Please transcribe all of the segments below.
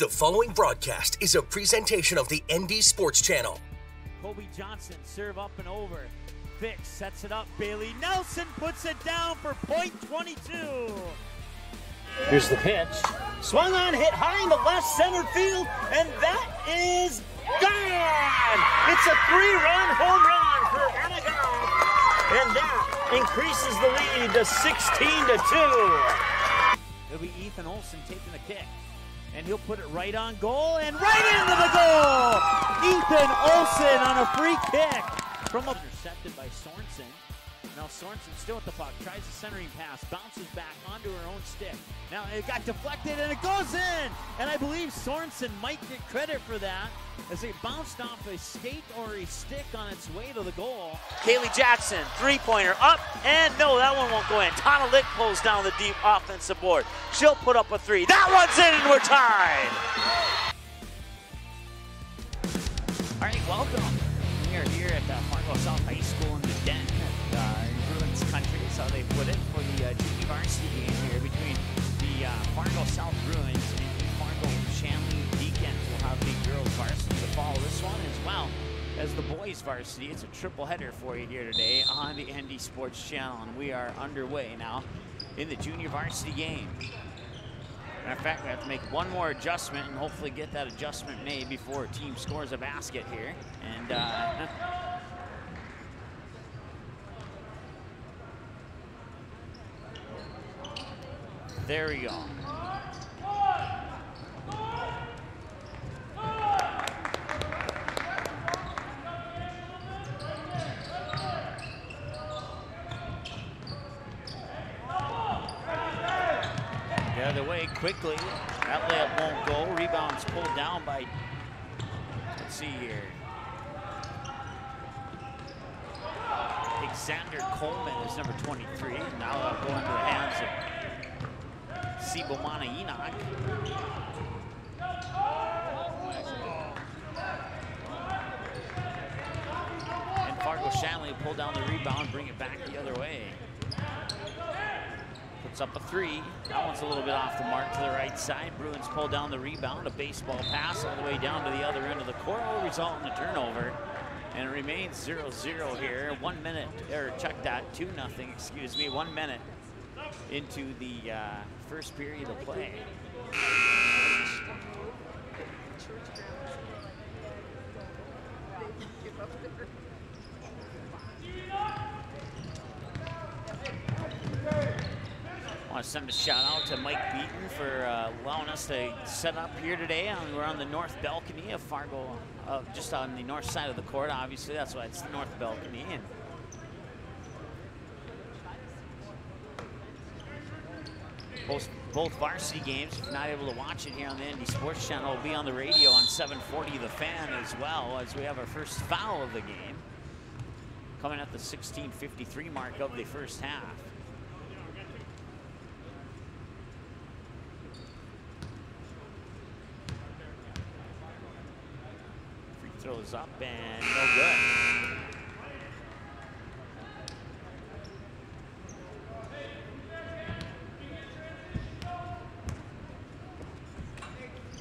The following broadcast is a presentation of the ND Sports Channel. Kobe Johnson, serve up and over. Fix sets it up. Bailey Nelson puts it down for point 22. Here's the pitch. Swung on, hit high in the left center field, and that is gone! It's a 3-run home run for Anagon, and that increases the lead to 16-2. It'll be Ethan Olson taking the kick. And he'll put it right on goal and right into the goal! Ethan Olson on a free kick from a intercepted by Sorensen. Now Sorensen still with the puck, tries the centering pass, bounces back onto her own stick. Now it got deflected and it goes in! And I believe Sorensen might get credit for that as it bounced off a skate or a stick on its way to the goal. Kaylee Jackson, three-pointer up, and no, that one won't go in. Tana Lick pulls down the deep offensive board. She'll put up a three. That one's in and we're tied! All right, welcome. We are here at Fargo South High School in the Den. Bruins country is how they put it for the junior varsity game here between the Fargo South Bruins and the Fargo Shanley Deacons. We'll have the girls varsity to follow this one as well as the boys varsity. It's a triple header for you here today on the ND Sports Channel, and we are underway now in the junior varsity game. Matter of fact, we have to make one more adjustment and hopefully get that adjustment made before a team scores a basket here. And there we go. The other way quickly. That layup won't go. Rebound's pulled down by, let's see here, Alexander Coleman is number 23. Now that'll go into the hands of Sibomana Enoch. And Fargo Shanley pull down the rebound, bring it back the other way. Puts up a three. That one's a little bit off the mark to the right side. Bruins pull down the rebound. A baseball pass all the way down to the other end of the court will result in a turnover. And it remains 0-0 here. 1 minute, or check that, 2-0, excuse me, 1 minute into the first period of play. I want to send a shout out to Mike Beaton for allowing us to set up here today. We're on the north balcony of Fargo, just on the north side of the court, obviously. That's why it's the north balcony. And both varsity games, if you're not able to watch it here on the ND Sports Channel, will be on the radio on 740 The Fan as well, as we have our first foul of the game coming at the 16:53 mark of the first half. Free throws up and no good.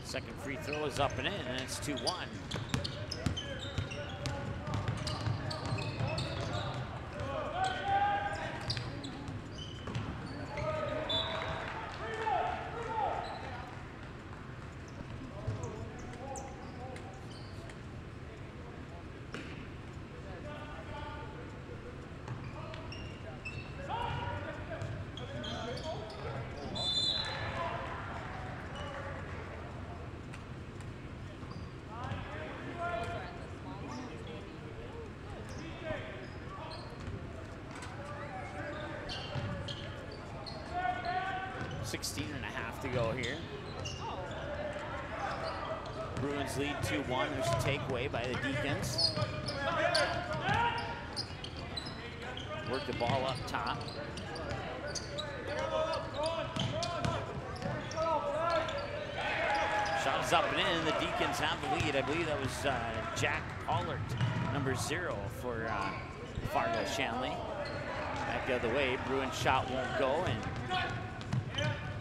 Second free throw is up and in, and it's 2-1. .5 to go here. Bruins lead 2-1. There's a takeaway by the Deacons. Work the ball up top. Shot is up and in. The Deacons have the lead. I believe that was Jack Pollard, number 0 for Fargo Shanley. Back the other way. Bruins shot won't go, and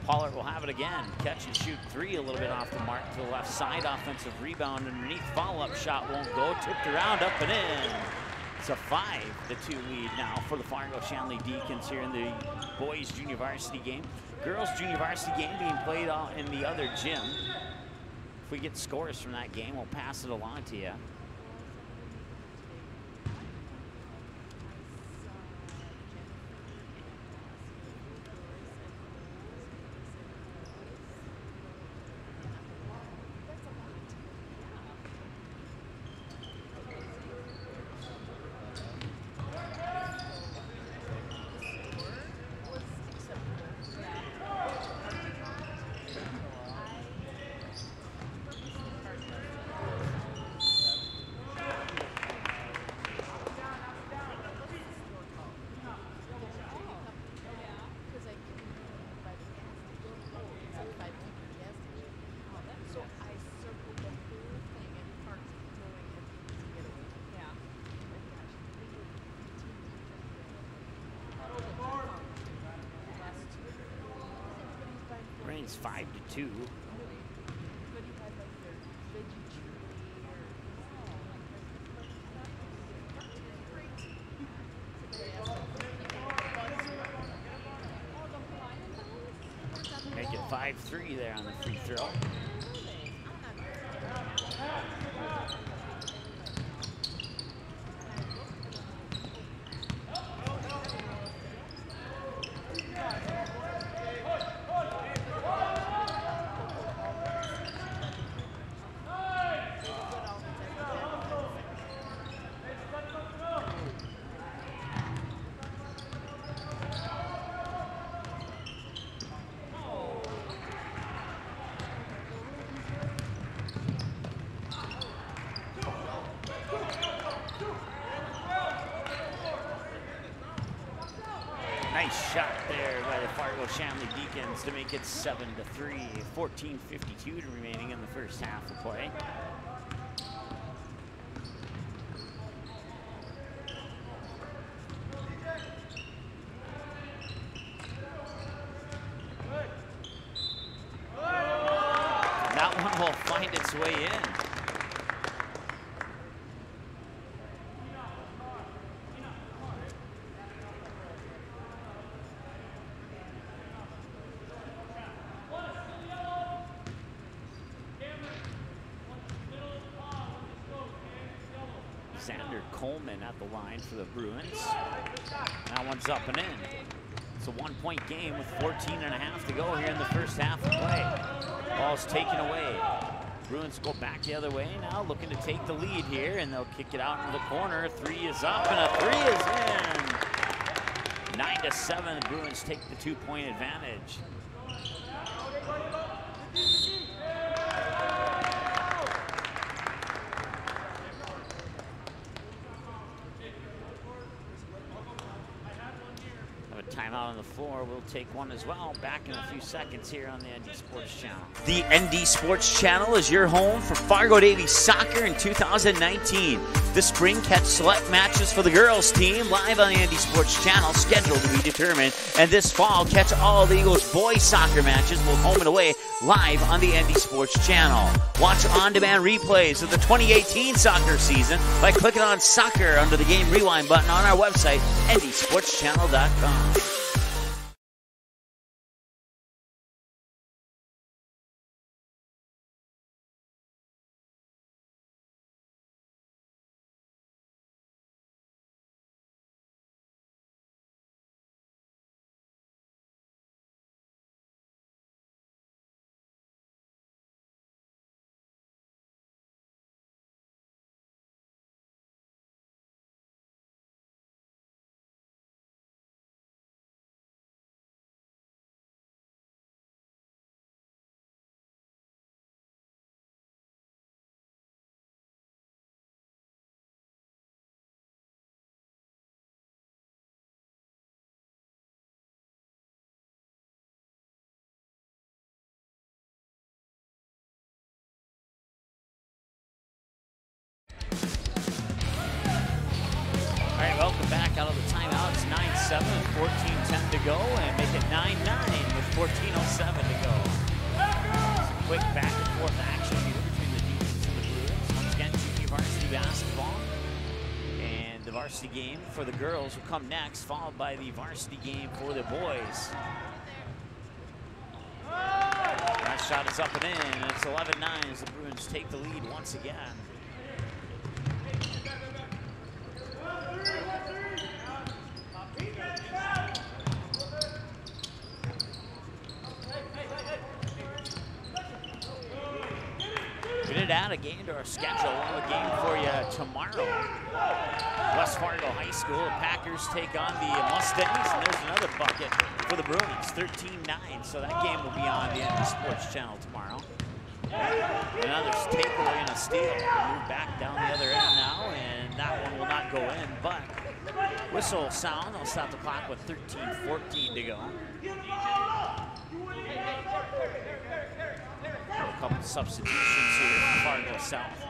Pollard will have it again. Catch and shoot three, a little bit off the mark to the left side. Offensive rebound underneath. Follow-up shot won't go. Tipped around, up and in. It's a 5-2 lead now for the Fargo Shanley Deacons here in the boys junior varsity game. Girls junior varsity game being played out in the other gym. If we get scores from that game, we'll pass it along to you. It's 5-2. Make it 5-3 there on the free throw. Nice shot there by the Fargo Shanley Deacons to make it 7-3. 14:52 remaining in the first half of play. That one will find its way in. Coleman at the line for the Bruins. That one's up and in. It's a one-point game with 14.5 to go here in the first half of play. Ball's taken away. Bruins go back the other way now, looking to take the lead here, and they'll kick it out into the corner. Three is up and a three is in. 9-7, the Bruins take the 2-point advantage. Timeout on the floor. We'll take one as well. Back in a few seconds here on the ND Sports Channel. The ND Sports Channel is your home for Fargo Davies soccer in 2019. This spring, catch select matches for the girls team live on the ND Sports Channel, scheduled to be determined. And this fall, catch all the Eagles boys soccer matches, both home and away, live on the ND Sports Channel. Watch on-demand replays of the 2018 soccer season by clicking on soccer under the game rewind button on our website, ndsportschannel.com. Welcome back out of the timeout. It's 9-7, 14-10 to go, and make it 9-9 with 14:07 to go. Some quick back and forth action here between the Demons and the Bruins. Once again, junior varsity basketball. And the varsity game for the girls will come next, followed by the varsity game for the boys. That shot is up and in, and it's 11-9 as the Bruins take the lead once again. We did add a game to our schedule. We'll have a game for you tomorrow. West Fargo High School. The Packers take on the Mustangs, and there's another bucket for the Bruins, 13-9. So that game will be on the ND Sports Channel tomorrow. Another takeaway and a steal. We'll move back down the other end now, and that one will not go in, but whistle will sound. They'll stop the clock with 13-14 to go. A couple substitutions here for Fargo South.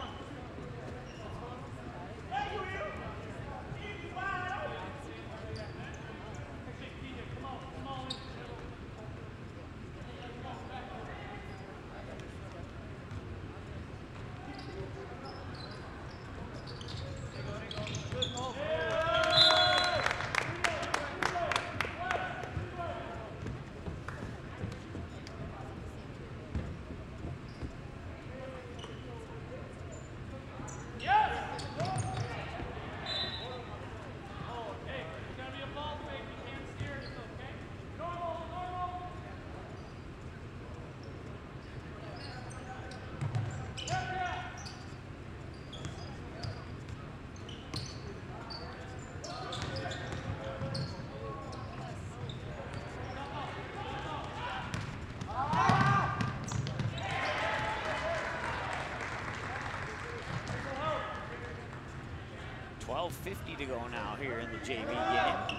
.50 to go now here in the JV game.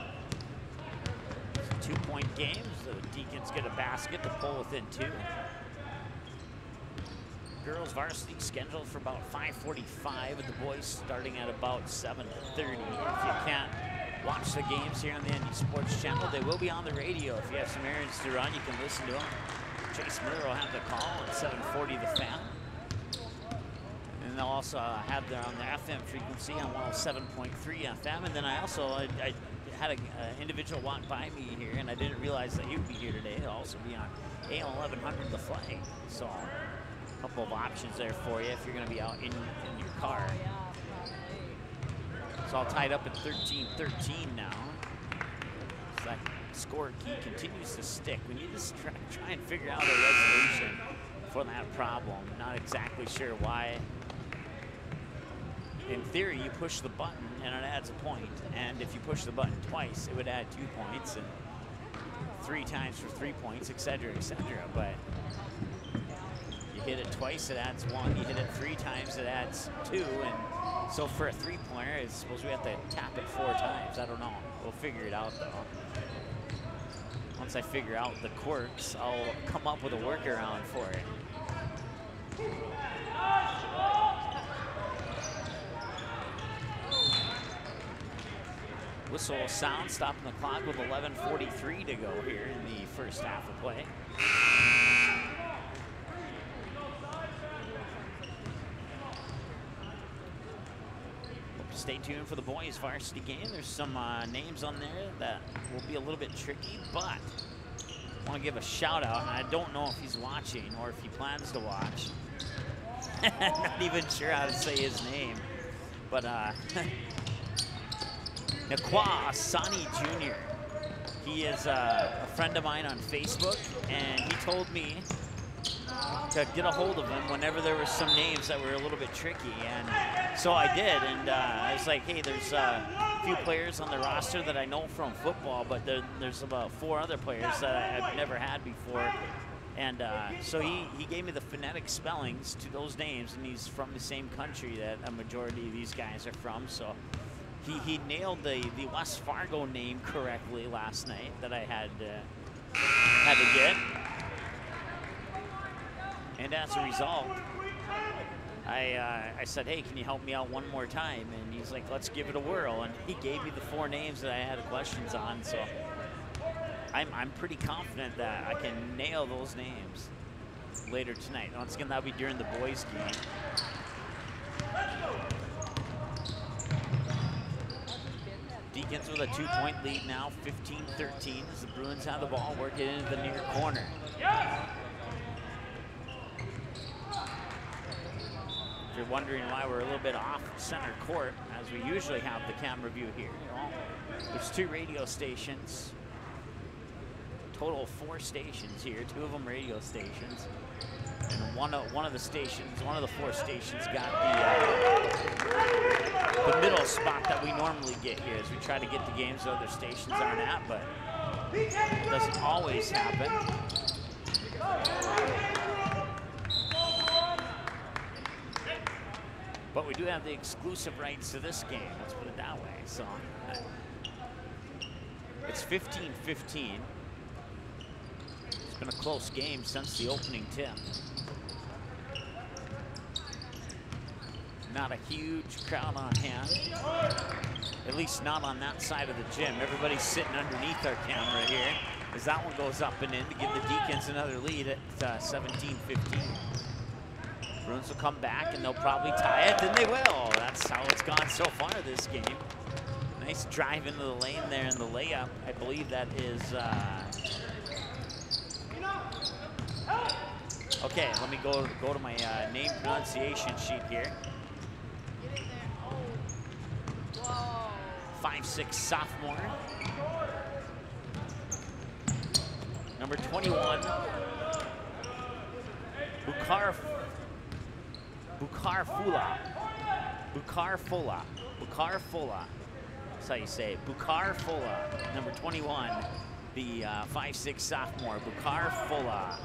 2-point games. The Deacons get a basket to pull within 2. Girls varsity scheduled for about 5:45, with the boys starting at about 7:30. If you can't watch the games here on the ND Sports Channel, they will be on the radio. If you have some errands to run, you can listen to them. Chase Miller will have the call at 7:40 The Fan. And they'll also have their on the FM frequency on 107.3 FM. And then I also I had an individual walk by me here, and I didn't realize that he would be here today. He'll also be on AM 1100 The Flag. So a couple of options there for you if you're going to be out in your car. It's all tied up at 13-13 now. So that score key continues to stick. We need to try and figure out a resolution for that problem. Not exactly sure why. In theory, you push the button and it adds a point. And if you push the button twice, it would add 2 points, and 3 times for 3 points, etc., etc. But you hit it twice, it adds 1. You hit it 3 times, it adds 2. And so for a 3-pointer, I suppose we have to tap it 4 times. I don't know. We'll figure it out, though. Once I figure out the quirks, I'll come up with a workaround for it. Whistle will sound, stopping the clock with 11:43 to go here in the first half of play. Stay tuned for the boys varsity game. There's some names on there that will be a little bit tricky, but I want to give a shout out, and I don't know if he's watching or if he plans to watch. Not even sure how to say his name, but Nakwa Asani Jr. He is a friend of mine on Facebook, and he told me to get a hold of him whenever there were some names that were a little bit tricky, and so I did. And I was like, hey, there's a few players on the roster that I know from football, but there's about 4 other players that I've never had before. And so he gave me the phonetic spellings to those names, and he's from the same country that a majority of these guys are from. So he nailed the West Fargo name correctly last night that I had to get. And as a result, I said, hey, can you help me out one more time? And he's like, let's give it a whirl. And he gave me the 4 names that I had questions on. So I'm pretty confident that I can nail those names later tonight. Once again, that'll be during the boys' game. Deacons with a 2-point lead now, 15-13, as the Bruins have the ball, working into the near corner. If you're wondering why we're a little bit off center court, as we usually have the camera view here, there's 2 radio stations. Total of 4 stations here, 2 of them radio stations. And one of the 4 stations got the middle spot that we normally get here as we try to get the games other stations aren't at, but it doesn't always happen. But we do have the exclusive rights to this game, let's put it that way. So it's 15-15. It's been a close game since the opening tip. Not a huge crowd on hand, at least not on that side of the gym. Everybody's sitting underneath our camera here as that one goes up and in to give the Deacons another lead at 17-15. Bruins will come back and they'll probably tie it, and they will. That's how it's gone so far this game. Nice drive into the lane there in the layup. I believe that is, okay, let me go to my name pronunciation sheet here. 5'6" sophomore. Number 21, Bukarfula. That's how you say it. Bukarfula, number 21, the 5'6" sophomore, Bukarfula.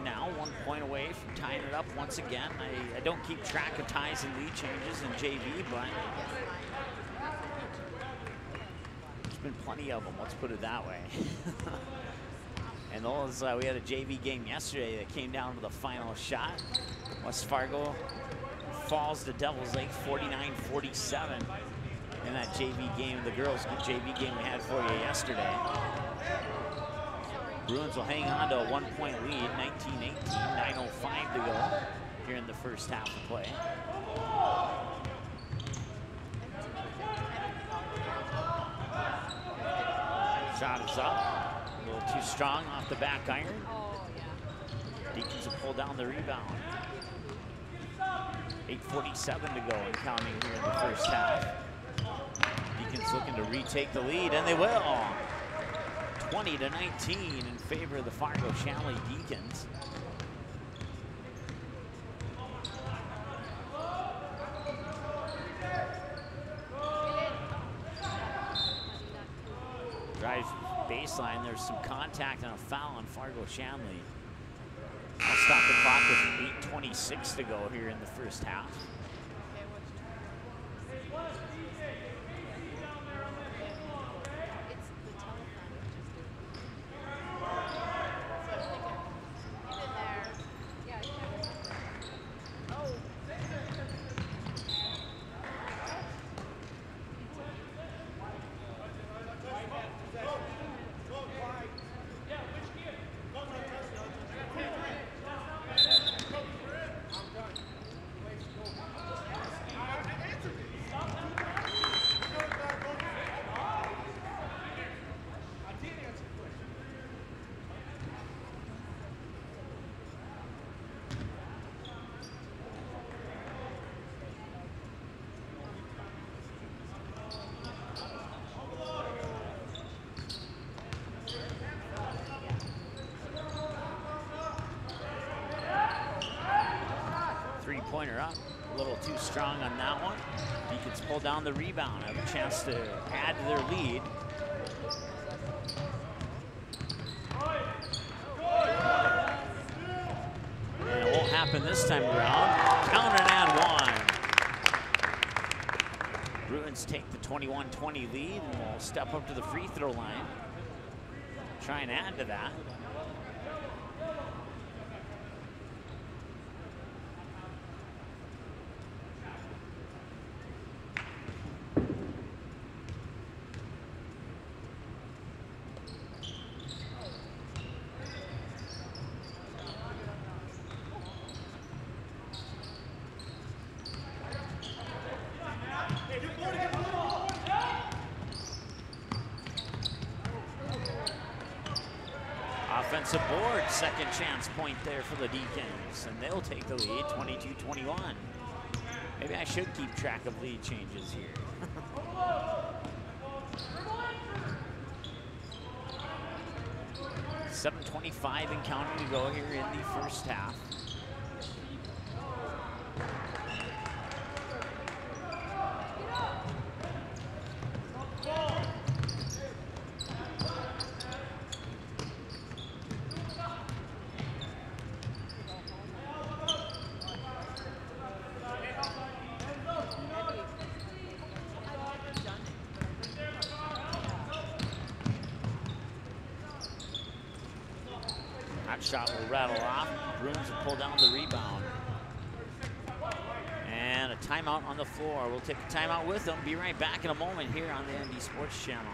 Now, 1 point away from tying it up once again. I don't keep track of ties and lead changes in JV, but there's been plenty of them, let's put it that way. And those, we had a JV game yesterday that came down to the final shot. West Fargo falls to Devils Lake 49-47 in that JV game, the girls' JV game we had for you yesterday. Bruins will hang on to a 1-point lead, 19-18, 9:05 to go here in the first half of play. Shot is up, a little too strong off the back iron. Deacons will pull down the rebound. 8:47 to go and counting here in the first half. Deacons looking to retake the lead, and they will. 20-19 in favor of the Fargo Shanley Deacons. Drives baseline, there's some contact and a foul on Fargo Shanley. I'll stop the clock with 8:26 to go here in the first half. up. A little too strong on that one. Deacons pull down the rebound, have a chance to add to their lead. And it won't happen this time around. Count and one. Bruins take the 21-20 lead and will step up to the free throw line. Try and add to that. Offensive board, second chance point there for the Deacons, and they'll take the lead, 22-21. Maybe I should keep track of lead changes here. 7:25 and counting to go here in the first half. Shot will rattle off. Bruins will pull down the rebound. And a timeout on the floor. We'll take a timeout with them. Be right back in a moment here on the ND Sports Channel.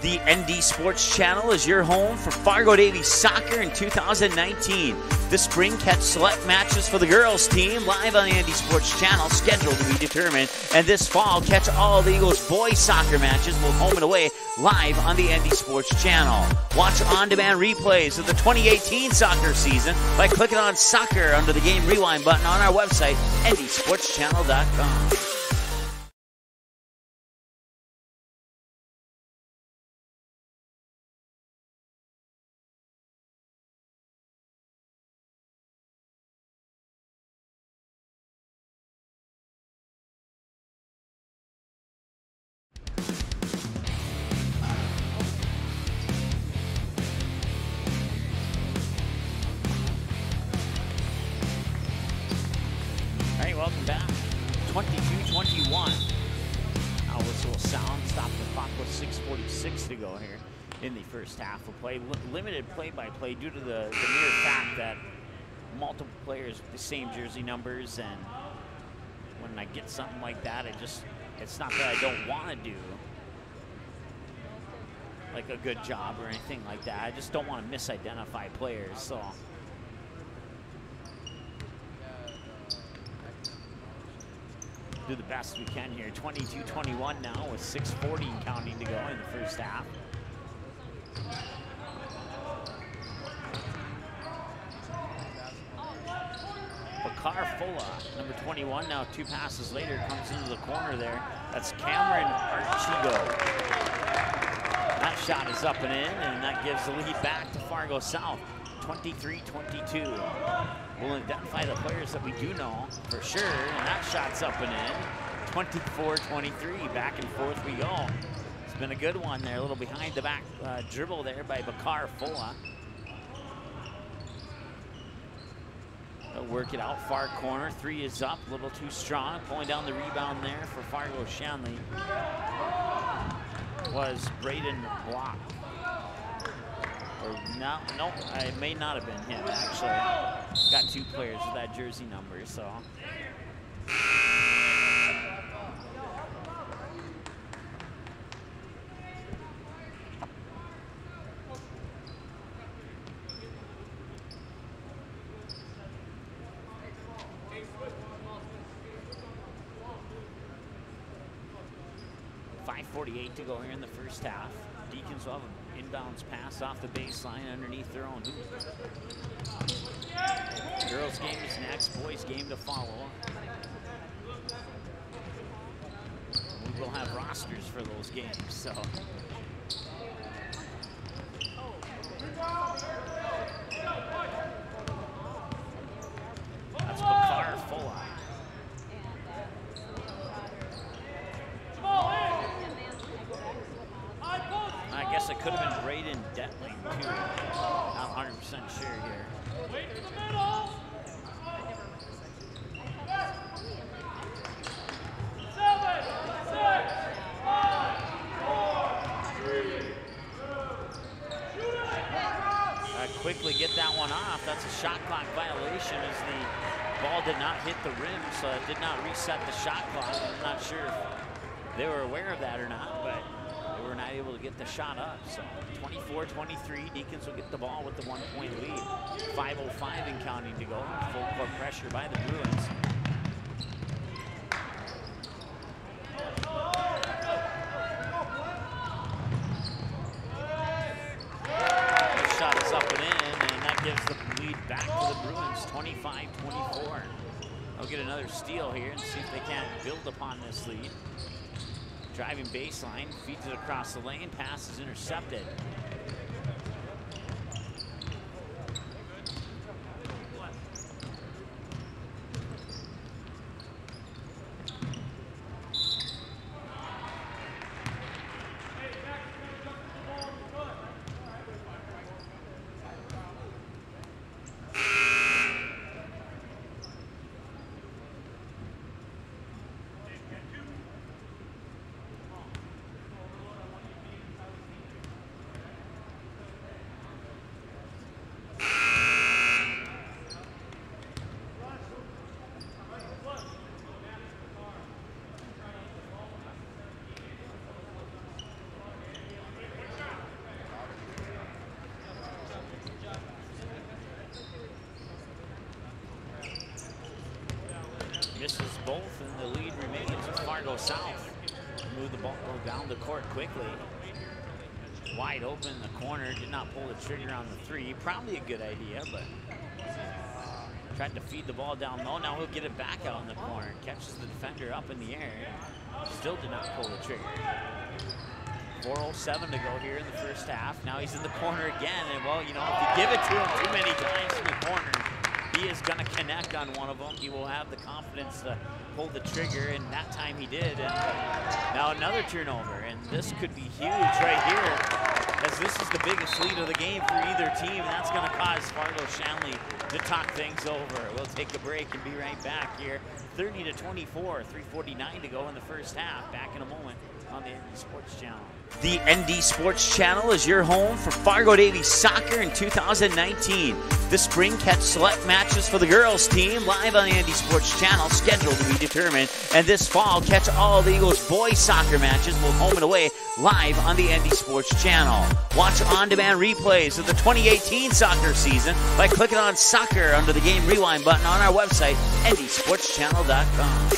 The ND Sports Channel is your home for Fargo Davies soccer in 2019. This spring, catch select matches for the girls team live on the ND Sports Channel, scheduled to be determined. And this fall, catch all the Eagles boys soccer matches, both home and away, live on the ND Sports Channel. Watch on-demand replays of the 2018 soccer season by clicking on soccer under the game rewind button on our website, ndsportschannel.com. Welcome back. 22-21. Our whistle will sound. Stop the clock with 6:46 to go here in the first half of play. Limited play-by-play due to the mere fact that multiple players with the same jersey numbers, and when I get something like that, it's not that I don't want to do like a good job or anything like that. I just don't want to misidentify players, so. Do the best we can here. 22-21 now with 6:40 counting to go in the first half. Bakar Fola, number 21, now 2 passes later, comes into the corner there. That's Cameron Archigo. That shot is up and in, and that gives the lead back to Fargo South, 23-22. We'll identify the players that we do know for sure, and that shot's up and in. 24-23, back and forth we go. It's been a good one there, a little behind the back dribble there by Bakar Fola. They'll work it out, far corner, 3 is up, a little too strong. Pulling down the rebound there for Fargo Shanley was Braden Block. Or no, it may not have been him, actually. Got 2 players with that jersey number, so. .5:48 to go here in the first half. Deacons will have an inbounds pass off the baseline underneath their own hoop. Girls game is next, boys game to follow. We will have rosters for those games, so. at lane 2. Not 100% sure here. Wait in the middle! 7, 6, 5, 4, 3, 2. Quickly get that one off. That's a shot clock violation as the ball did not hit the rim, so it did not reset the shot clock. I'm not sure if they were aware of that or not, but they were not able to get the shot up. So 24-23, Deacons will get the ball with the 1-point lead. 5:05 and counting to go. Full court pressure by the Bruins. The shot is up and in, and that gives the lead back to the Bruins, 25-24. They'll get another steal here and see if they can't build upon this lead. Driving baseline, feeds it across the lane, pass is intercepted. Misses both, and the lead remains with Fargo South. Move the ball down the court quickly. Wide open in the corner, did not pull the trigger on the 3. Probably a good idea, but tried to feed the ball down low. Now he'll get it back out in the corner. Catches the defender up in the air. Still did not pull the trigger. 4:07 to go here in the first half. Now he's in the corner again, and well, you know, if you give it to him too many times in the corner, he is going to connect on one of them. He will have the confidence to pull the trigger, and that time he did. And now another turnover, and this could be huge right here, as this is the biggest lead of the game for either team, and that's going to cause Fargo Shanley to talk things over. We'll take a break and be right back here. 30-24, 3:49 to go in the first half. Back in a moment on the ND Sports Channel. The ND Sports Channel is your home for Fargo Davies soccer in 2019. This spring, catch select matches for the girls team live on the ND Sports Channel, scheduled to be determined. And this fall, catch all the Eagles boys soccer matches, both home and away, live on the ND Sports Channel. Watch on-demand replays of the 2018 soccer season by clicking on soccer under the game rewind button on our website, ndsportschannel.com.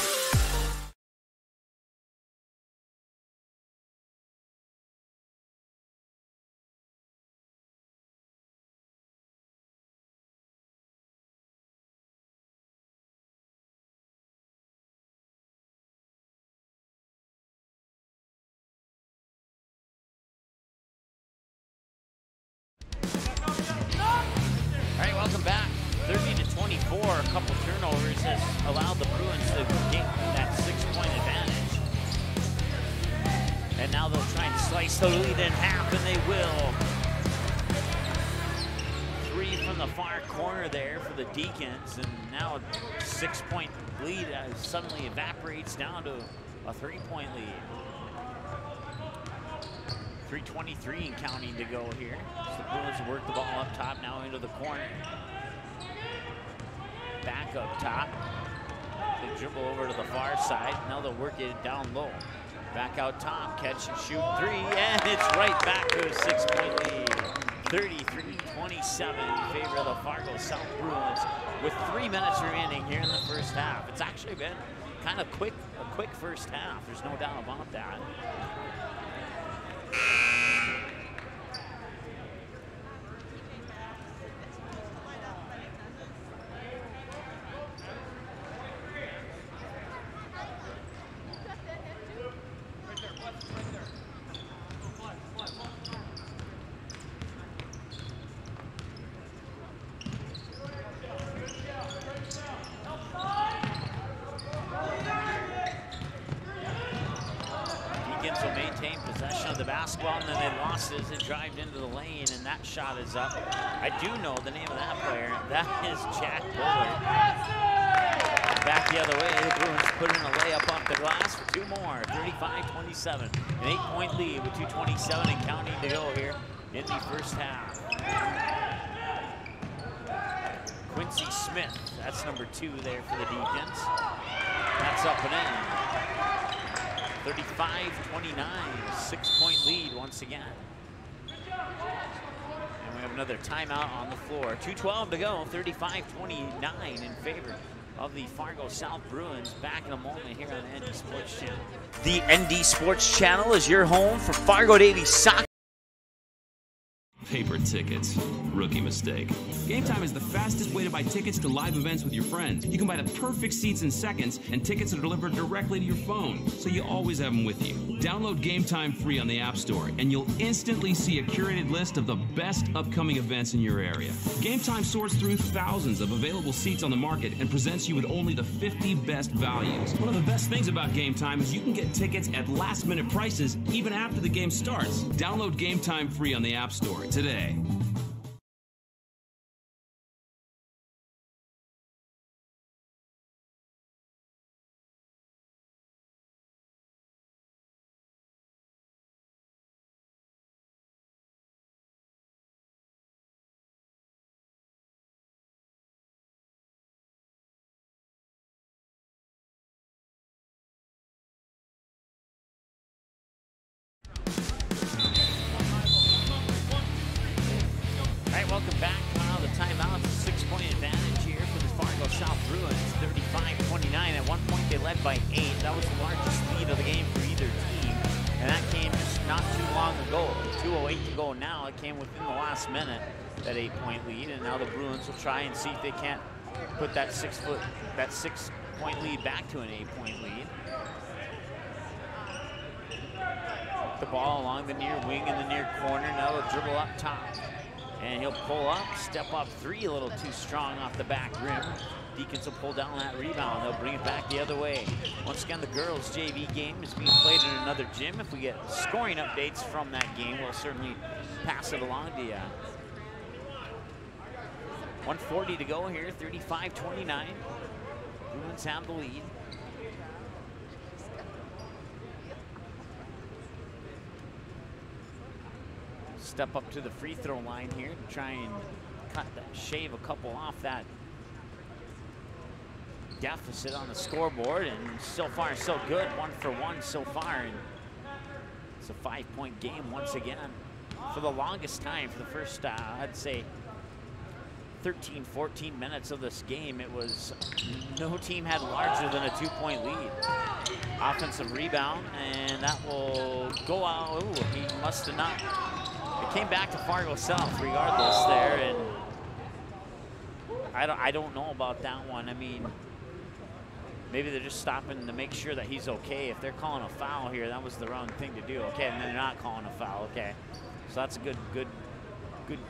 Welcome back. 30-24, a couple turnovers has allowed the Bruins to get that 6-point advantage. And now they'll try and slice the lead in half, and they will. 3 from the far corner there for the Deacons, and now a 6-point lead suddenly evaporates down to a 3-point lead. 3:23 and counting to go here. So the Bruins work the ball up top, now into the corner. Back up top. They dribble over to the far side. Now they'll work it down low. Back out top, catch and shoot 3, and it's right back to a 6-point lead. 33-27 in favor of the Fargo South Bruins with 3 minutes remaining here in the first half. It's actually been kind of a quick first half. There's no doubt about that. Will maintain possession of the basketball, and then they lost it as it drived into the lane, and that shot is up. I do know the name of that player. That is Jack Bullard. Back the other way, the Bruins put in a layup off the glass for 2 more, 35-27. An 8-point lead with 2:27 and counting to go here in the first half. Quincy Smith, that's number 2 there for the Deacons. That's up and in. 35-29, 6-point lead once again. And we have another timeout on the floor. 2:12 to go, 35-29 in favor of the Fargo South Bruins. Back in a moment here on the ND Sports Channel. The ND Sports Channel is your home for Fargo Davies soccer. Paper tickets. Rookie mistake. Game Time is the fastest way to buy tickets to live events with your friends. You can buy the perfect seats in seconds, and tickets are delivered directly to your phone, so you always have them with you. Download Game Time free on the App Store, and you'll instantly see a curated list of the best upcoming events in your area. Game Time sorts through thousands of available seats on the market and presents you with only the 50 best values. One of the best things about Game Time is you can get tickets at last-minute prices even after the game starts. Download Game Time free on the App Store today. Welcome back. Coming out of the timeout, it's a 6-point advantage here for the Fargo South Bruins. 35-29. At one point, they led by 8. That was the largest lead of the game for either team, and that came just not too long ago. 2:08 to go now. It came within the last minute, that 8-point lead, and now the Bruins will try and see if they can't put that 6-point lead back to an 8-point lead. The ball along the near wing in the near corner. Now they'll dribble up top. And he'll pull up, step up 3, a little too strong off the back rim. Deacons will pull down that rebound. They'll bring it back the other way. Once again, the girls' JV game is being played in another gym. If we get scoring updates from that game, we'll certainly pass it along to you. 1:40 to go here, 35-29. Bruins have the lead. Step up to the free throw line here to try and shave a couple off that deficit on the scoreboard, and so far so good. 1 for 1 so far, and it's a 5-point game once again. For the longest time, for the first I'd say 13-14 minutes of this game, it was no team had larger than a 2-point lead. Offensive rebound, and that will go out. Ooh, he must have not. It came back to Fargo South regardless there, and I don't know about that one. I mean, maybe they're just stopping to make sure that he's okay. If they're calling a foul here, that was the wrong thing to do. Okay, and then they're not calling a foul. Okay, so that's a good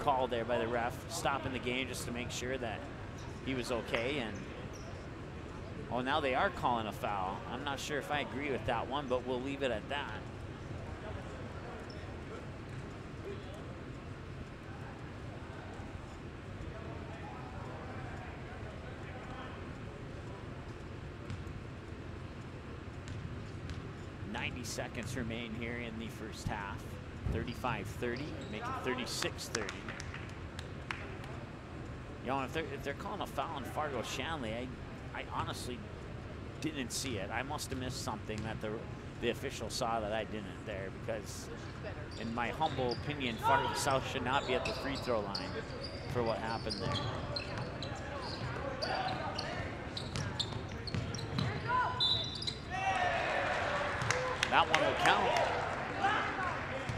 call there by the ref, stopping the game just to make sure that he was okay. And oh, now they are calling a foul. I'm not sure if I agree with that one, but we'll leave it at that. Seconds remain here in the first half. 35-30, make it 36-30. You know, if they're calling a foul on Fargo Shanley, I honestly didn't see it. I must have missed something that the official saw that I didn't there, because in my humble opinion, Fargo South should not be at the free throw line for what happened there. That one will count.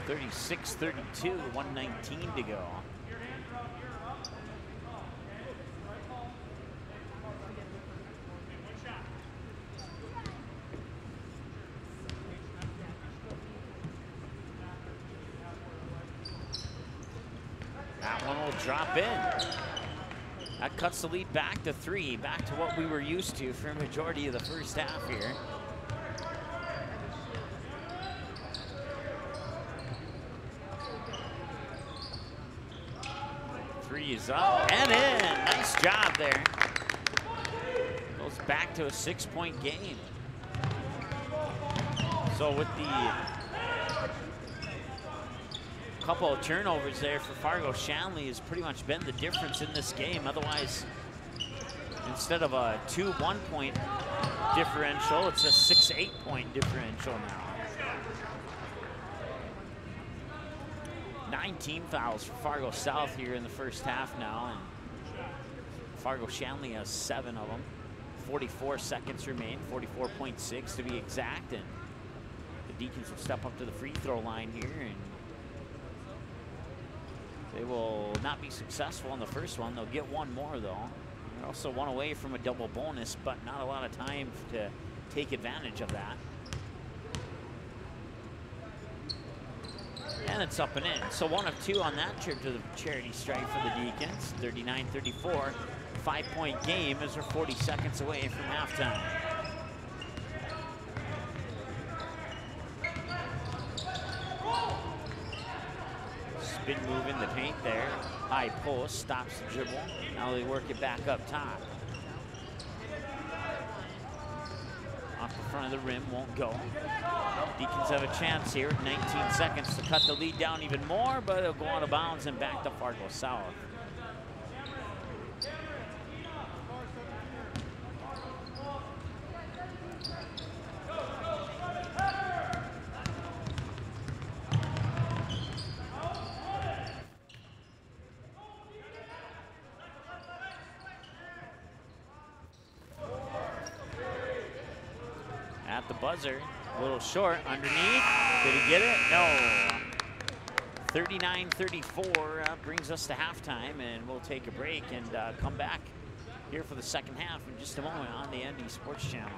36-32, 1:19 to go. That one will drop in. That cuts the lead back to 3, back to what we were used to for a majority of the first half here. Three is up and in. Nice job there. Goes back to a 6-point game. So with the couple of turnovers there for Fargo, Shanley has pretty much been the difference in this game. Otherwise, instead of a 2 1-point differential, it's a 6 8-point differential now. 9 team fouls for Fargo South here in the first half now, and Fargo Shanley has 7 of them. 44 seconds remain, 44.6 to be exact, and the Deacons will step up to the free throw line here, and they will not be successful in the first one. They'll get one more though. They're also one away from a double bonus, but not a lot of time to take advantage of that. And it's up and in. So 1 of 2 on that trip to the charity stripe for the Deacons. 39-34, 5-point game as we're 40 seconds away from halftime. Spin move in the paint there. High post, stops the dribble. Now they work it back up top. Off the front of the rim, won't go. Deacons have a chance here, 19 seconds to cut the lead down even more, but it'll go out of bounds and back to Fargo South. At the buzzer, a little short underneath. Did he get it? No. 39-34 brings us to halftime, and we'll take a break and come back here for the second half in just a moment on the ND Sports Channel.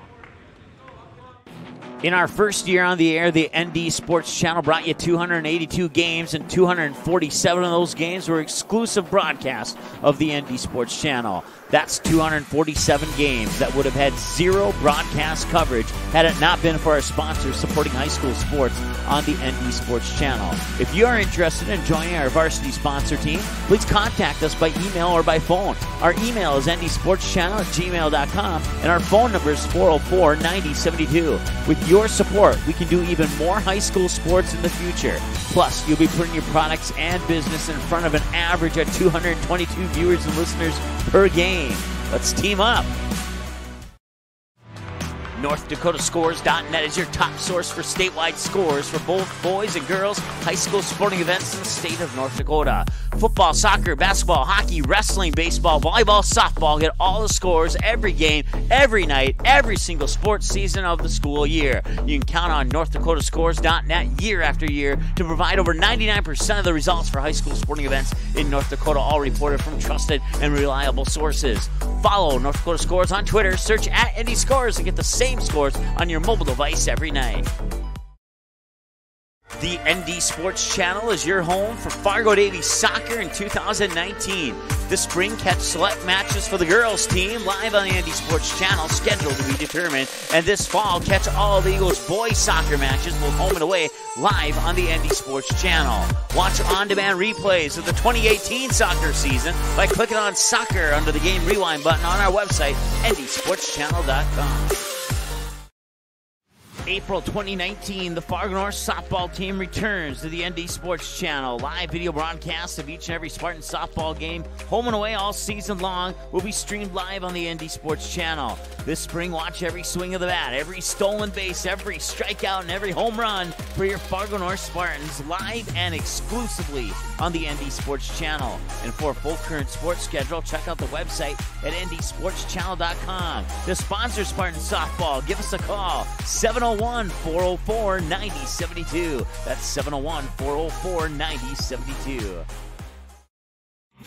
In our first year on the air, the ND Sports Channel brought you 282 games, and 247 of those games were exclusive broadcasts of the ND Sports Channel. That's 247 games that would have had 0 broadcast coverage had it not been for our sponsors supporting high school sports on the ND Sports Channel. If you are interested in joining our varsity sponsor team, please contact us by email or by phone. Our email is ndsportschannel@gmail.com, and our phone number is 404-9072. With your support, we can do even more high school sports in the future. Plus, you'll be putting your products and business in front of an average of 222 viewers and listeners per game. Let's team up. NorthDakotaScores.net is your top source for statewide scores for both boys and girls high school sporting events in the state of North Dakota. Football, soccer, basketball, hockey, wrestling, baseball, volleyball, softball. Get all the scores every game, every night, every single sports season of the school year. You can count on NorthDakotaScores.net year after year to provide over 99% of the results for high school sporting events in North Dakota, all reported from trusted and reliable sources. Follow North Dakota Scores on Twitter, search @NDScores, and get the same scores on your mobile device every night. The ND Sports Channel is your home for Fargo Davies soccer in 2019. This spring, catch select matches for the girls team live on the ND Sports Channel, scheduled to be determined. And this fall, catch all the Eagles boys soccer matches, both home and away, live on the ND Sports Channel. Watch on-demand replays of the 2018 soccer season by clicking on soccer under the game rewind button on our website, ndsportschannel.com. April 2019, the Fargo North softball team returns to the ND Sports Channel. Live video broadcasts of each and every Spartan softball game, home and away all season long, will be streamed live on the ND Sports Channel. This spring, watch every swing of the bat, every stolen base, every strikeout, and every home run for your Fargo North Spartans live and exclusively on the ND Sports Channel. And for a full current sports schedule, check out the website at ndsportschannel.com. To sponsor Spartan softball, give us a call, 701-404-9072. That's 701-404-9072.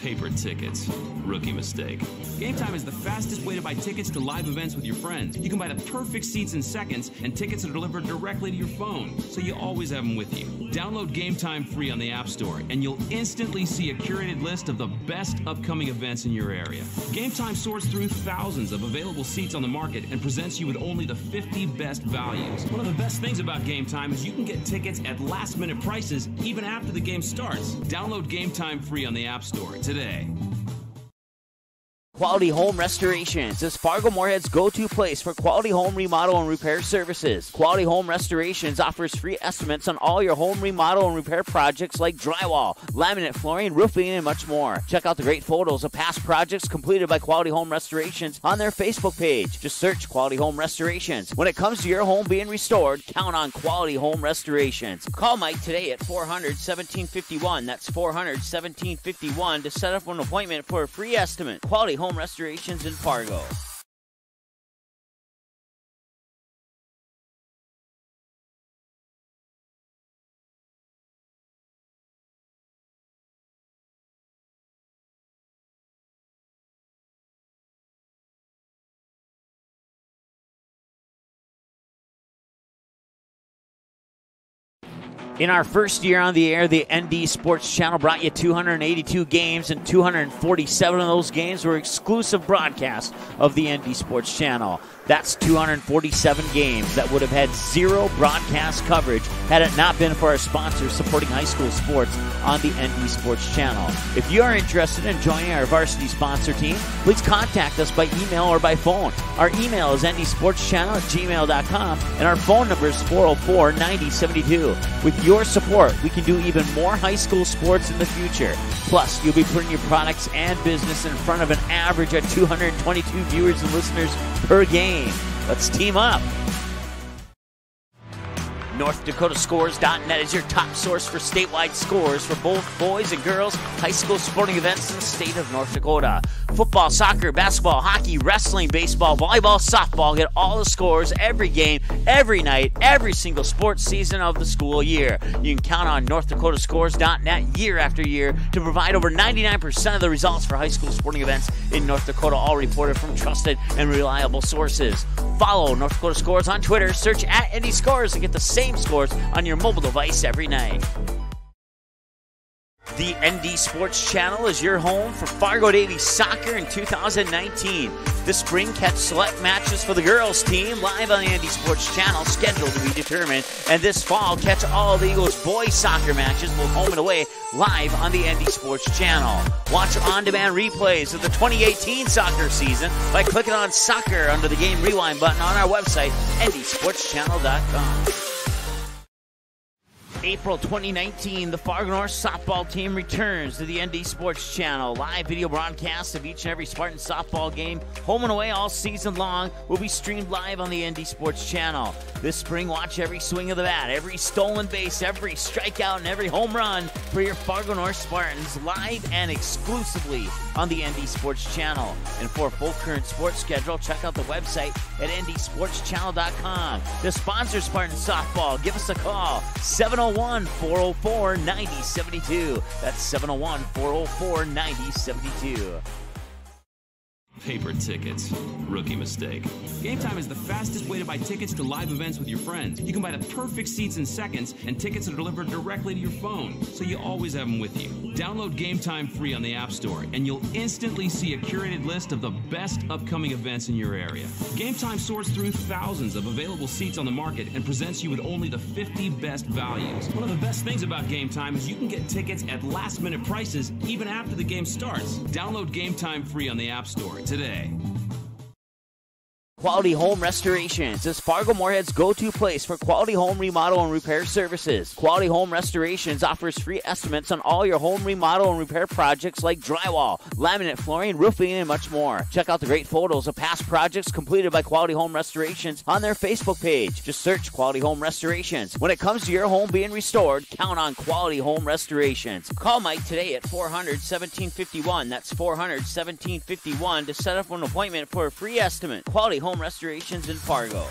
Paper tickets. Rookie mistake. Game Time is the fastest way to buy tickets to live events with your friends. You can buy the perfect seats in seconds, and tickets are delivered directly to your phone, so you always have them with you. Download Game Time free on the App Store, and you'll instantly see a curated list of the best upcoming events in your area. Game Time sorts through thousands of available seats on the market and presents you with only the 50 best values. One of the best things about Game Time is you can get tickets at last-minute prices even after the game starts. Download Game Time free on the App Store today. Quality Home Restorations is Fargo Moorhead's go-to place for quality home remodel and repair services. Quality Home Restorations offers free estimates on all your home remodel and repair projects like drywall, laminate flooring, roofing, and much more. Check out the great photos of past projects completed by Quality Home Restorations on their Facebook page. Just search Quality Home Restorations. When it comes to your home being restored, count on Quality Home Restorations. Call Mike today at 400-1751. That's 400-1751 to set up an appointment for a free estimate. Quality Home Restorations in Fargo. In our first year on the air, the ND Sports Channel brought you 282 games, and 247 of those games were exclusive broadcasts of the ND Sports Channel. That's 247 games that would have had zero broadcast coverage had it not been for our sponsors supporting high school sports on the ND Sports Channel. If you are interested in joining our varsity sponsor team, please contact us by email or by phone. Our email is ndsportschannel@gmail.com, and our phone number is 404-9072. With your support, we can do even more high school sports in the future. Plus, you'll be putting your products and business in front of an average of 222 viewers and listeners per game. Let's team up. NorthDakotaScores.net is your top source for statewide scores for both boys and girls high school sporting events in the state of North Dakota. Football, soccer, basketball, hockey, wrestling, baseball, volleyball, softball. Get all the scores every game, every night, every single sports season of the school year. You can count on NorthDakotaScores.net year after year to provide over 99% of the results for high school sporting events in North Dakota, all reported from trusted and reliable sources. Follow North Dakota Scores on Twitter. Search @NDScores to get the same scores on your mobile device every night. The ND Sports Channel is your home for Fargo Daily Soccer in 2019. This spring, catch select matches for the girls team live on the ND Sports Channel, scheduled to be determined. And this fall, catch all the Eagles boys soccer matches, both home and away, live on the ND Sports Channel. Watch on-demand replays of the 2018 soccer season by clicking on Soccer under the Game Rewind button on our website, ndsportschannel.com. April 2019, the Fargo North softball team returns to the ND Sports Channel. Live video broadcasts of each and every Spartan softball game, home and away all season long, will be streamed live on the ND Sports Channel. This spring, watch every swing of the bat, every stolen base, every strikeout, and every home run for your Fargo North Spartans live and exclusively on the ND Sports Channel. And for a full current sports schedule, check out the website at ndsportschannel.com. To sponsor Spartan softball, give us a call, 701-404-9072. That's 701-404-9072. Paper tickets. Rookie mistake. Game Time is the fastest way to buy tickets to live events with your friends. You can buy the perfect seats in seconds, and tickets are delivered directly to your phone, so you always have them with you. Download Game Time free on the App Store, and you'll instantly see a curated list of the best upcoming events in your area. Game Time sorts through thousands of available seats on the market and presents you with only the 50 best values. One of the best things about Game Time is you can get tickets at last-minute prices even after the game starts. Download Game Time free on the App Store today. Quality Home Restorations is Fargo Moorhead's go-to place for quality home remodel and repair services. Quality Home Restorations offers free estimates on all your home remodel and repair projects like drywall, laminate flooring, roofing, and much more. Check out the great photos of past projects completed by Quality Home Restorations on their Facebook page. Just search Quality Home Restorations. When it comes to your home being restored, count on Quality Home Restorations. Call Mike today at 400-1751. That's 400-1751 to set up an appointment for a free estimate. Quality Home Restorations in Fargo.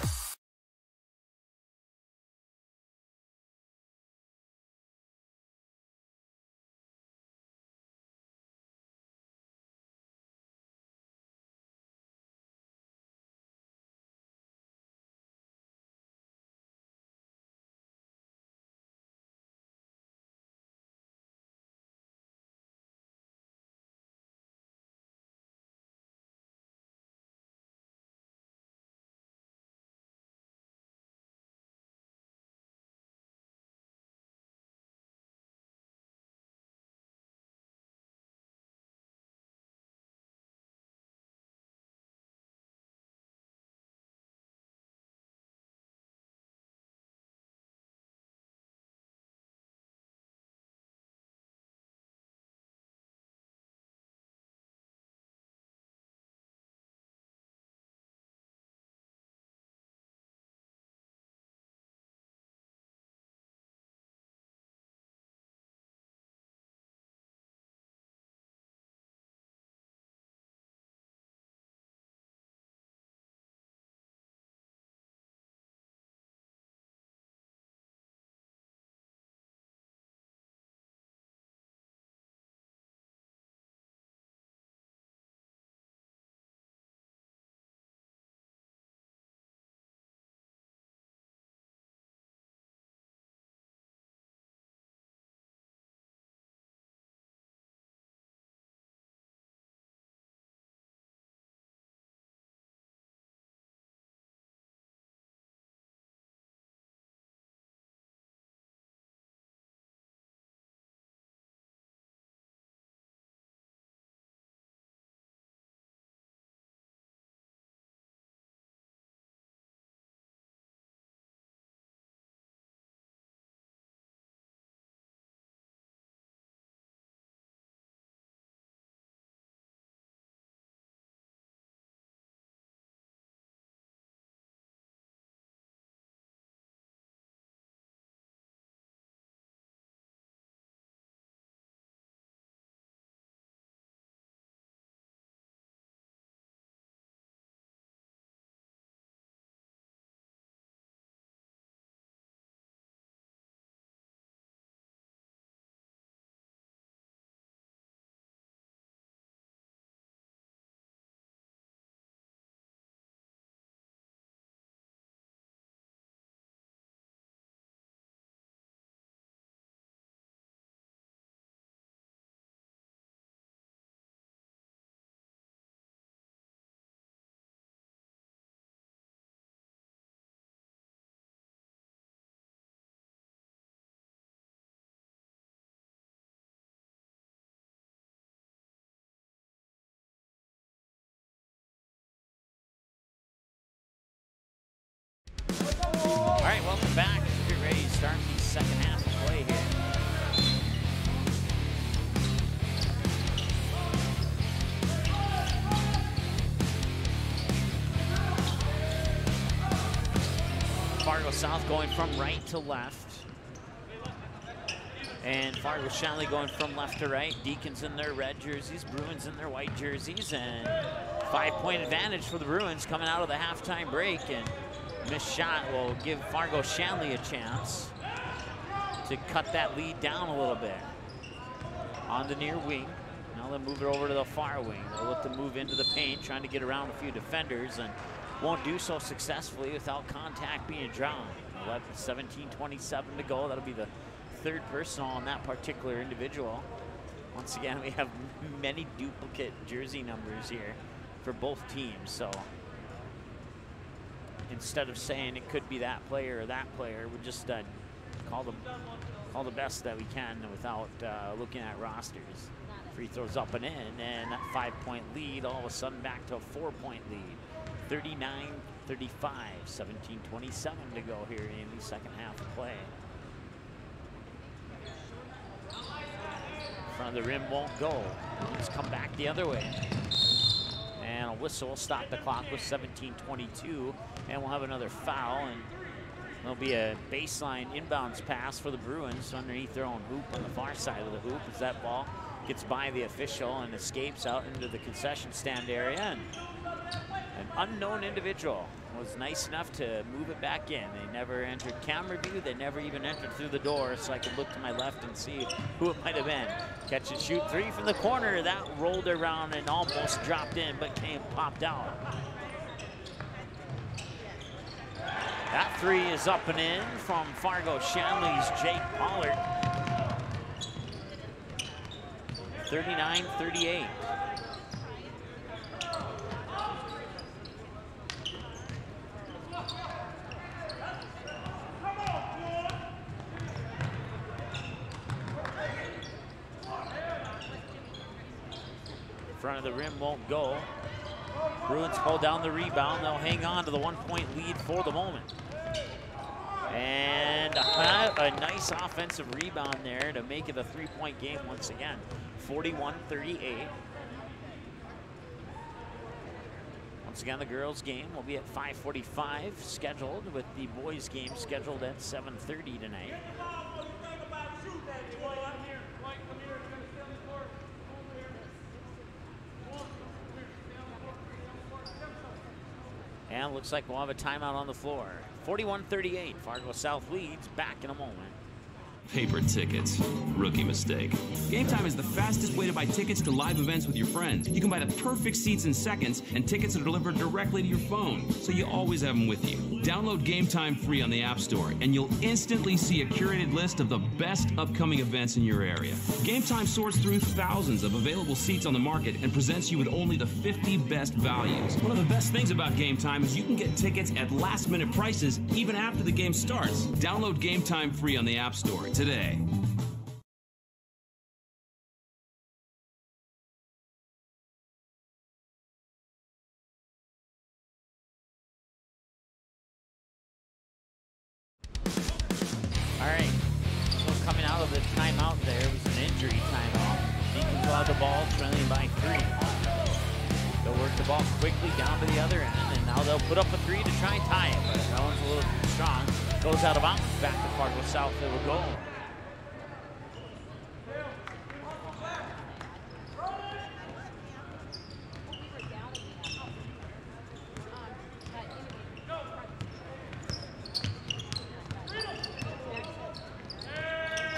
All right, welcome back. Get ready to start the second half of play here. Fargo South going from right to left. And Fargo Shanley going from left to right. Deacons in their red jerseys, Bruins in their white jerseys, and 5-point advantage for the Bruins coming out of the halftime break. And missed shot will give Fargo Shanley a chance to cut that lead down a little bit. On the near wing. Now they'll move it over to the far wing. They'll look to move into the paint, trying to get around a few defenders, and won't do so successfully without contact being drawn. 17:27 to go. That'll be the third personal on that particular individual. Once again, we have many duplicate jersey numbers here for both teams. So instead of saying it could be that player or that player, we just call the best that we can without looking at rosters. Free throws up and in, and that 5-point lead all of a sudden back to a 4-point lead. 39-35, 17:27 to go here in the second half of play. Front of the rim won't go. Let's come back the other way. And a whistle will stop the clock with 17:22, and we'll have another foul, and there'll be a baseline inbounds pass for the Bruins underneath their own hoop on the far side of the hoop as that ball gets by the official and escapes out into the concession stand area. And an unknown individual was nice enough to move it back in. They never entered camera view. They never even entered through the door, so I could look to my left and see who it might have been. Catch and shoot three from the corner. That rolled around and almost dropped in, but popped out. That three is up and in from Fargo Shanley's Jake Pollard. 39-38. Front of the rim won't go. Bruins pull down the rebound. They'll hang on to the 1-point lead for the moment. And a nice offensive rebound there to make it a 3-point game once again. 41-38. Once again, the girls' game will be at 5:45 scheduled, with the boys' game scheduled at 7:30 tonight. And looks like we'll have a timeout on the floor. 41-38, Fargo South leads. Back in a moment. Paper tickets. Rookie mistake. Game Time is the fastest way to buy tickets to live events with your friends. You can buy the perfect seats in seconds, and tickets are delivered directly to your phone, so you always have them with you. Download Game Time free on the App Store, and you'll instantly see a curated list of the best upcoming events in your area. Game Time sorts through thousands of available seats on the market and presents you with only the 50 best values. One of the best things about Game Time is you can get tickets at last-minute prices even after the game starts. Download Game Time free on the App Store today. All right, so coming out of the timeout there was an injury timeout. Deacons will have the ball, trailing by 3. They'll work the ball quickly down to the other end, and now they'll put up a 3 to try and tie it, but that one's a little too strong. Goes out of bounds, back to Fargo South. It will go.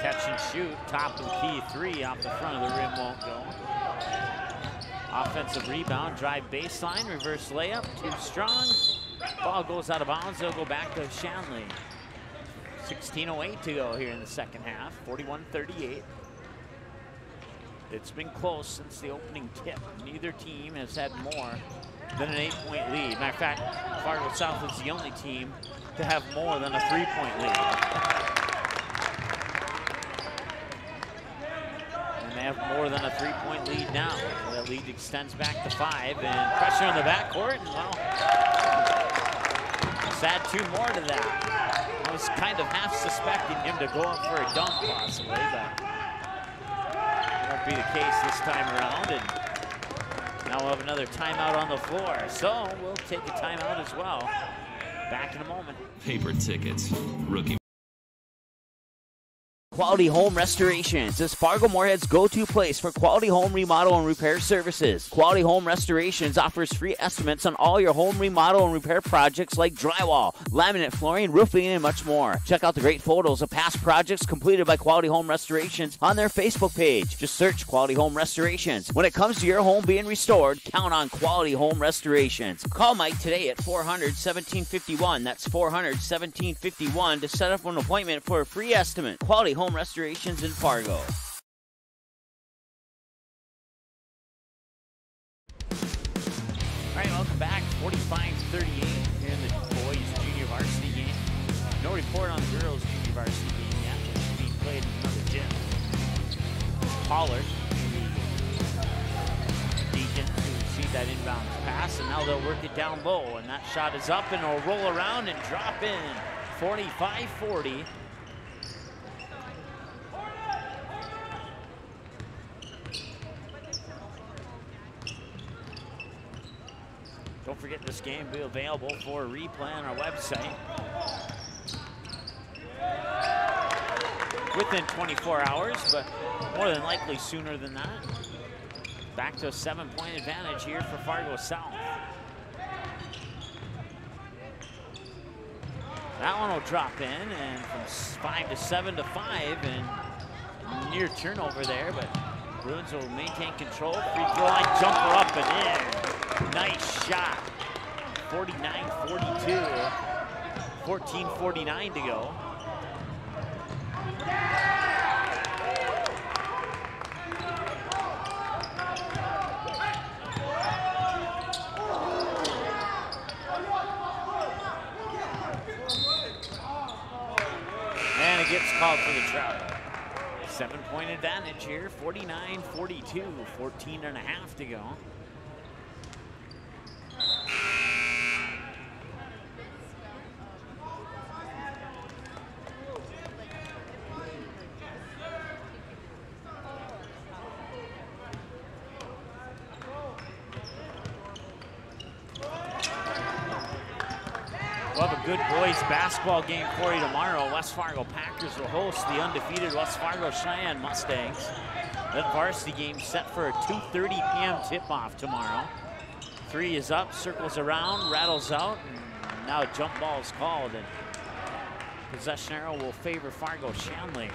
Catch and shoot, top of the key 3 off the front of the rim won't go. Offensive rebound, drive baseline, reverse layup, too strong. Ball goes out of bounds. They'll go back to Shanley. 16:08 to go here in the second half. 41-38. It's been close since the opening tip. Neither team has had more than an 8-point lead. Matter of fact, Fargo South is the only team to have more than a 3-point lead. And they have more than a 3-point lead now. That lead extends back to 5, and pressure on the backcourt, and well, add 2 more to that. I was kind of half suspecting him to go up for a dunk possibly, but won't be the case this time around. And now we'll have another timeout on the floor. So we'll take a timeout as well. Back in a moment. Paper tickets, rookie. Quality Home Restorations is Fargo Moorhead's go-to place for quality home remodel and repair services. Quality Home Restorations offers free estimates on all your home remodel and repair projects like drywall, laminate flooring, roofing, and much more. Check out the great photos of past projects completed by Quality Home Restorations on their Facebook page. Just search Quality Home Restorations. When it comes to your home being restored, count on Quality Home Restorations. Call Mike today at 400-1751. That's 400-1751 to set up an appointment for a free estimate. Quality Home Restorations in Fargo. All right, welcome back. 45-38 here in the boys junior varsity game. No report on the girls junior varsity game yet. It's being played in another gym. Pollard, Deacon, to receive that inbound pass, and now they'll work it down low, and that shot is up, and it'll roll around and drop in. 45-40. Don't forget this game will be available for a replay on our website within 24 hours, but more than likely sooner than that. Back to a 7-point advantage here for Fargo South. That one will drop in, and from 5 to 7 to 5, and near turnover there, but Bruins will maintain control. Free throw line jumper up and in. Nice shot. 49-42. 14:49 to go. And it gets called for the travel. 7-point advantage here. 49-42. 14 and a half to go. We'll have a good boys basketball game for you tomorrow. West Fargo Packers will host the undefeated West Fargo Cheyenne Mustangs. That varsity game set for a 2:30 p.m. tip-off tomorrow. 3 is up, circles around, rattles out, and now a jump ball is called, and possession arrow will favor Fargo Shanley.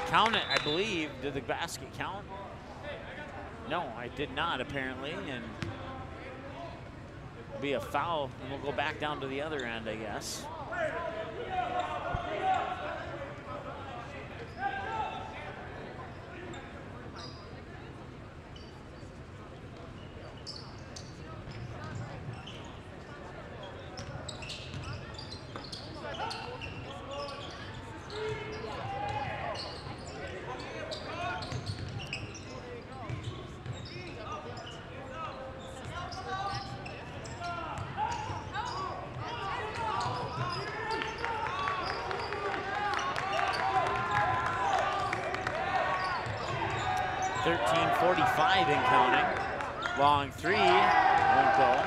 Count it, I believe. Did the basket count? No, I did not, apparently, and it'll be a foul, and we'll go back down to the other end, I guess. And counting. Long 3, won't go.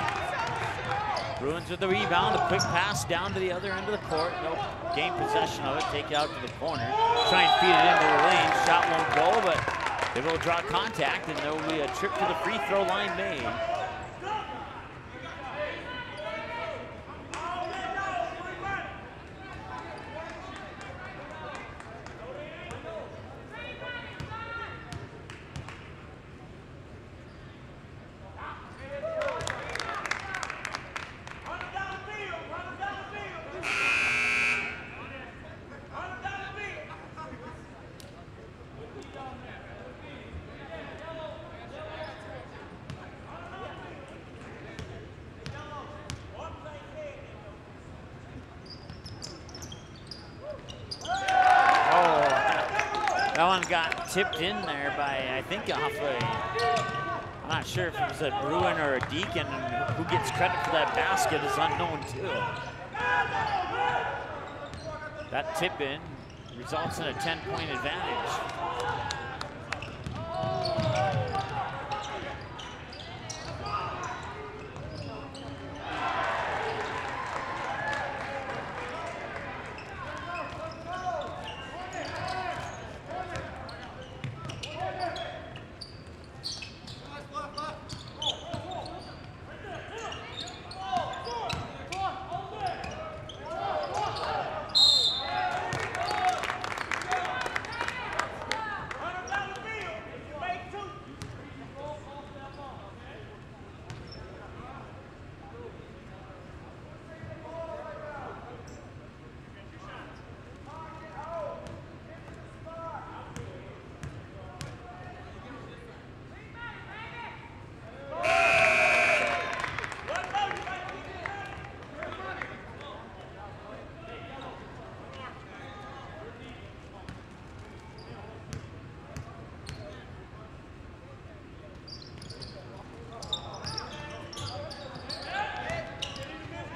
Bruins with the rebound, a quick pass down to the other end of the court. No gain possession of it, take it out to the corner. Try and feed it into the lane, shot won't go, but they will draw contact and there will be a trip to the free throw line made. one got tipped in there by, I think, off I'm not sure if it was a Bruin or a Deacon, and who gets credit for that basket is unknown too. That tip in results in a 10-point advantage.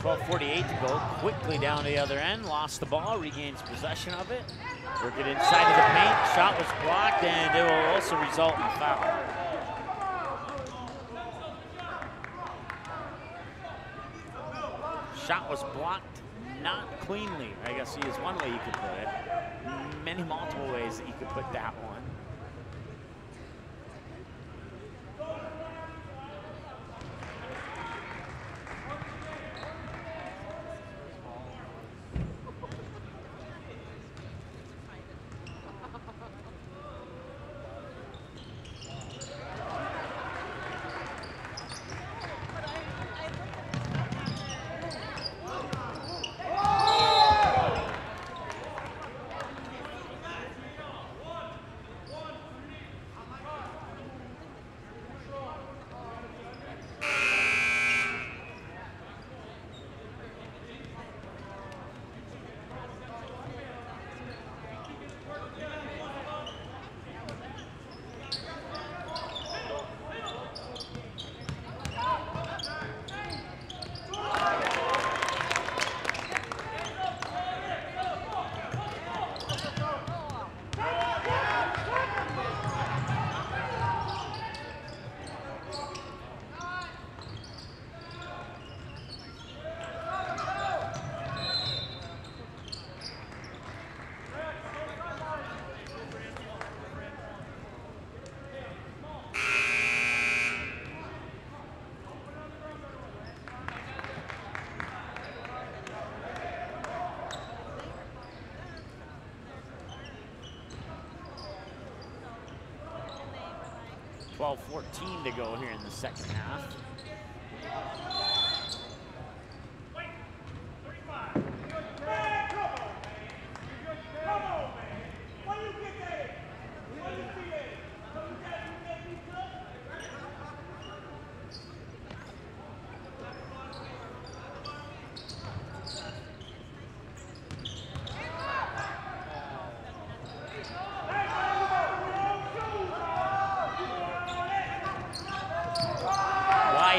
12:48 to go. Quickly down the other end, lost the ball, regains possession of it. Work it inside of the paint. Shot was blocked, and it will also result in a foul. Shot was blocked, not cleanly, I guess is one way you could put it. Many multiple ways that you could put that one. .14 to go here in the second half.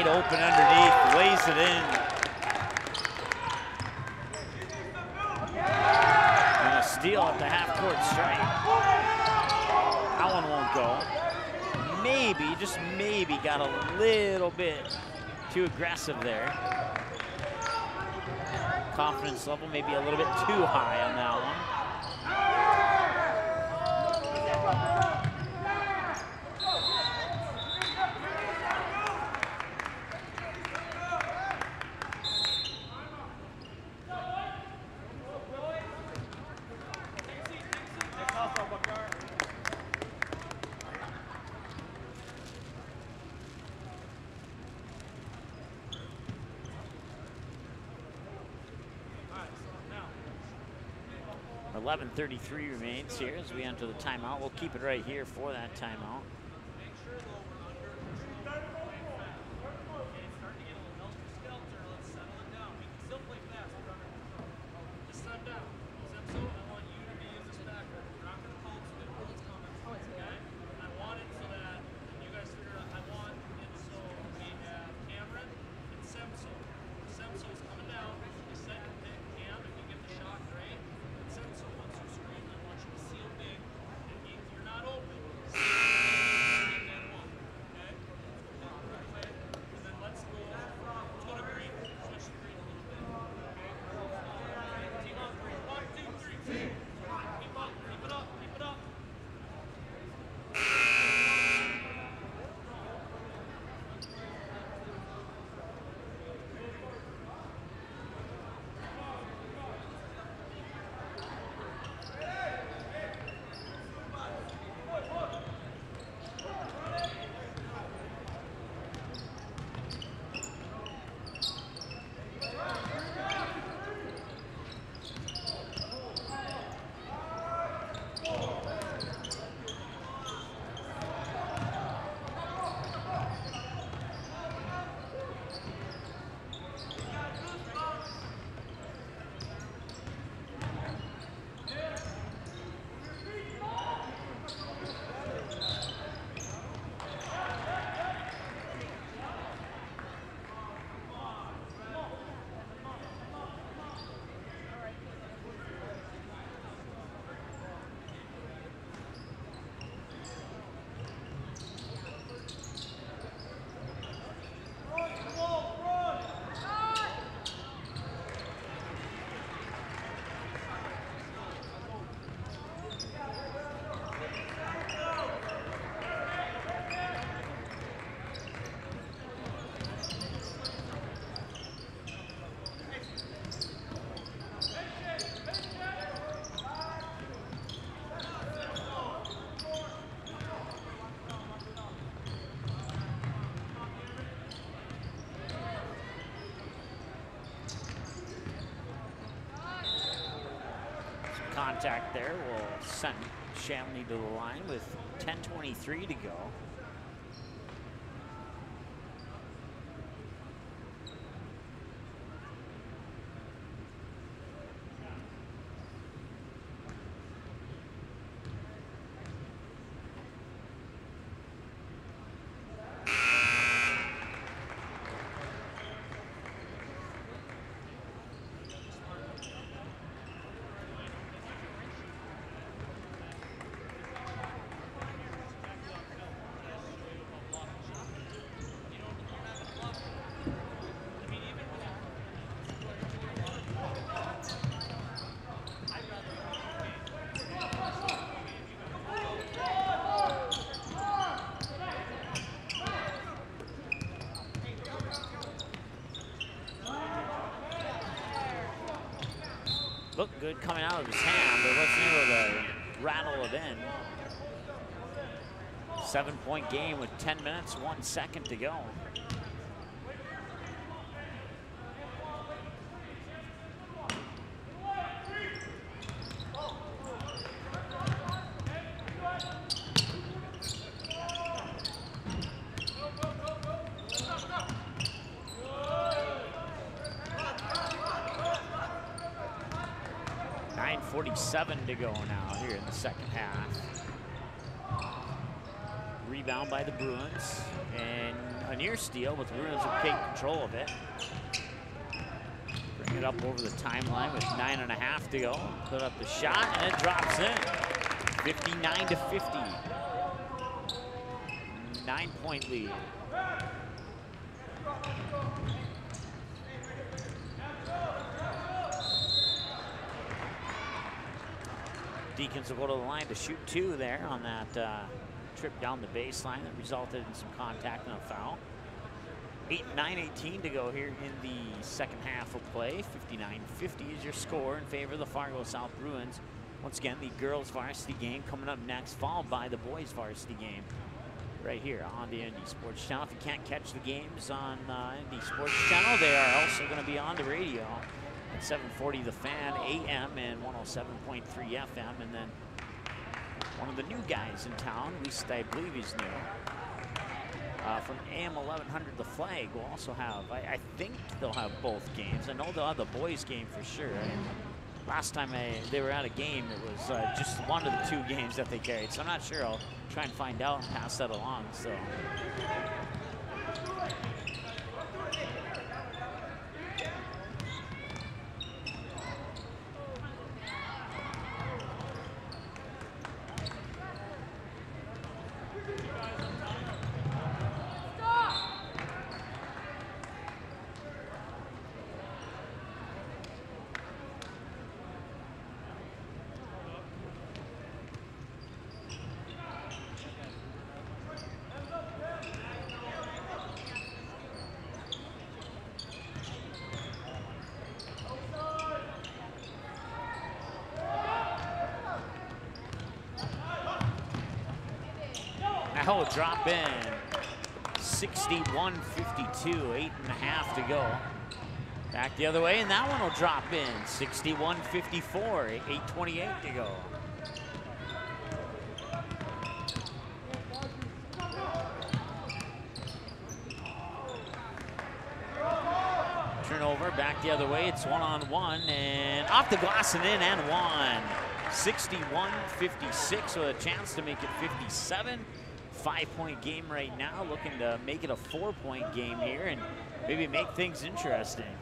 Open underneath, lays it in. And a steal at the half-court stripe. That one won't go. Maybe, just maybe, got a little bit too aggressive there. Confidence level maybe a little bit too high on that one. 11:33 remains here as we enter the timeout. We'll keep it right here for that timeout. contact there will send Shanley to the line with 10:23 to go. Looked good coming out of his hand, but wasn't able to rattle it in. 7-point game with 10 minutes, 1 second to go. .47 to go now here in the second half. Rebound by the Bruins, and a near steal, but the Bruins have taken control of it. Bring it up over the timeline with 9.5 to go. Put up the shot, and it drops in. 59 to 50. 9-point lead. Deacons will go to the line to shoot 2 there on that trip down the baseline that resulted in some contact and a foul. 9:18 to go here in the second half of play. 59-50 is your score in favor of the Fargo South Bruins. Once again, the girls varsity game coming up next, followed by the boys varsity game right here on the ND Sports Channel. If you can't catch the games on ND Sports Channel, they are also going to be on the radio at 740 The Fan AM and 107.3 FM. And then one of the new guys in town, at least I believe he's new, from AM 1100 The Flag will also have, I think they'll have both games. I know they'll have the boys game for sure. Last time they were at a game, it was just one of the 2 games that they carried. So I'm not sure. I'll try and find out and pass that along. So. That will drop in. 61-52, 8.5 to go. Back the other way, and that one will drop in. 61-54, 8:28 to go. Turnover, back the other way. It's 1-on-1, and off the glass and in and one. 61-56 with a chance to make it 57. 5-point game right now, looking to make it a 4-point game here and maybe make things interesting.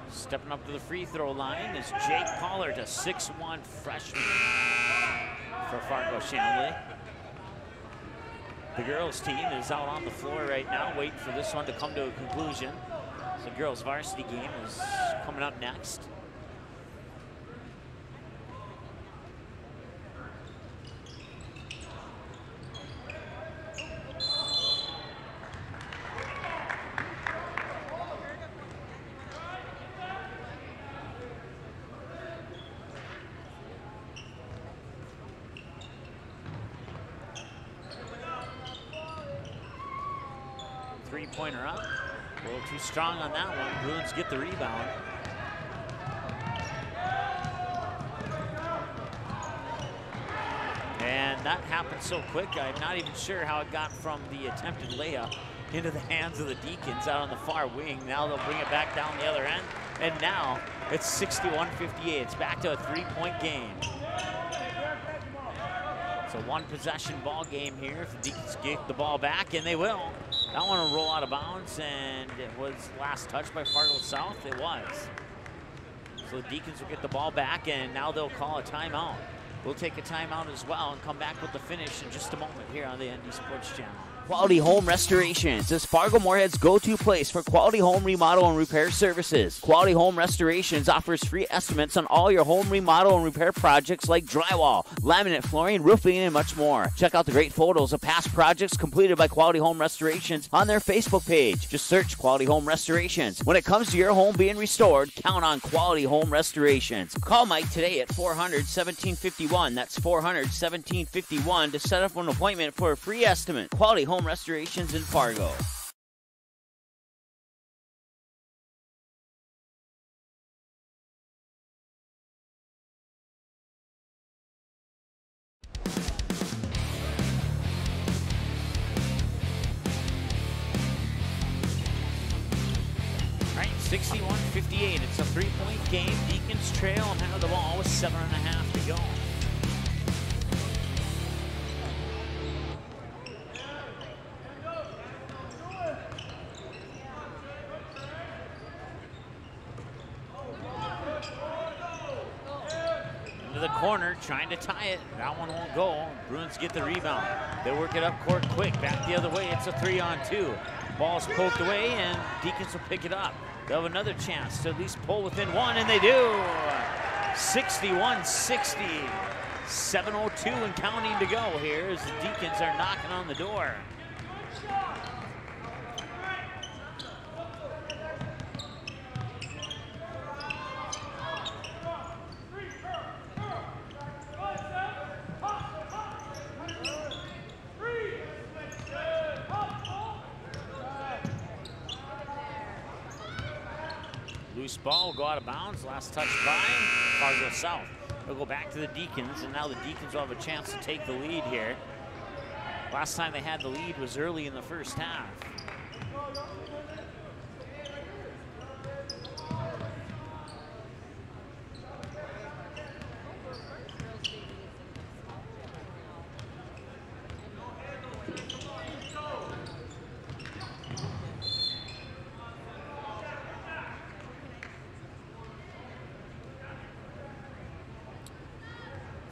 Stepping up to the free throw line is Jake Pollard, a 6'1" freshman for Fargo Shanley. The girls team is out on the floor right now, waiting for this one to come to a conclusion. So the girls varsity game is coming up next. Three-pointer up. A little too strong on that one. Bruins get the rebound. And that happened so quick, I'm not even sure how it got from the attempted layup into the hands of the Deacons out on the far wing. Now they'll bring it back down the other end. And now it's 61-58. It's back to a three-point game. It's a one-possession ball game here. If the Deacons get the ball back, and they will. That one will roll out of bounds, and it was last touched by Fargo South. It was. So the Deacons will get the ball back, and now they'll call a timeout. We'll take a timeout as well and come back with the finish in just a moment here on the ND Sports Channel. Quality Home Restorations is Fargo Moorhead's go-to place for quality home remodel and repair services. Quality Home Restorations offers free estimates on all your home remodel and repair projects like drywall, laminate flooring, roofing, and much more. Check out the great photos of past projects completed by Quality Home Restorations on their Facebook page. Just search Quality Home Restorations. When it comes to your home being restored, count on Quality Home Restorations. Call Mike today at 400-1751. That's 400-1751 to set up an appointment for a free estimate. Quality Home Restorations in Fargo. All right, 61-58. It's a three-point game. Deacons trail and have the ball with 7.5 to go. The corner, trying to tie it. That one won't go. Bruins get the rebound. They work it up court quick. Back the other way. It's a 3-on-2. Ball's poked away, and Deacons will pick it up. They'll have another chance to at least pull within one, and they do. 61-60. 7:02 and counting to go here as the Deacons are knocking on the door. Loose ball will go out of bounds. Last touch by Fargo South. They'll go back to the Deacons, and now the Deacons will have a chance to take the lead here. Last time they had the lead was early in the first half.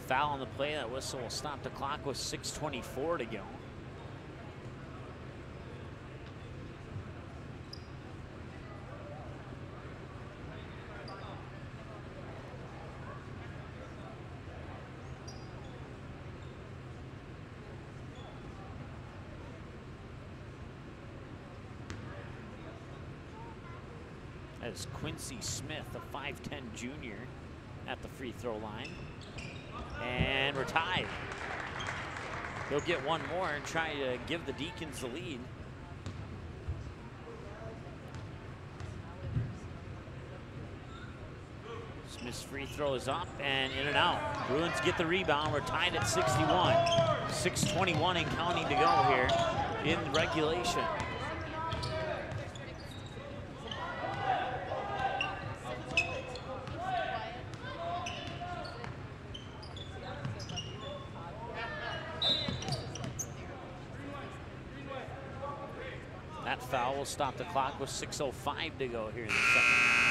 Foul on the play. That whistle will stop the clock with 6:24 to go. That is Quincy Smith, a 5'10 junior, at the free throw line. And we're tied. They'll get one more and try to give the Deacons the lead. Smith's free throw is up and in and out. Bruins get the rebound. We're tied at 61. 6:21 and counting to go here in regulation. That foul will stop the clock with 6:05 to go here in the second half.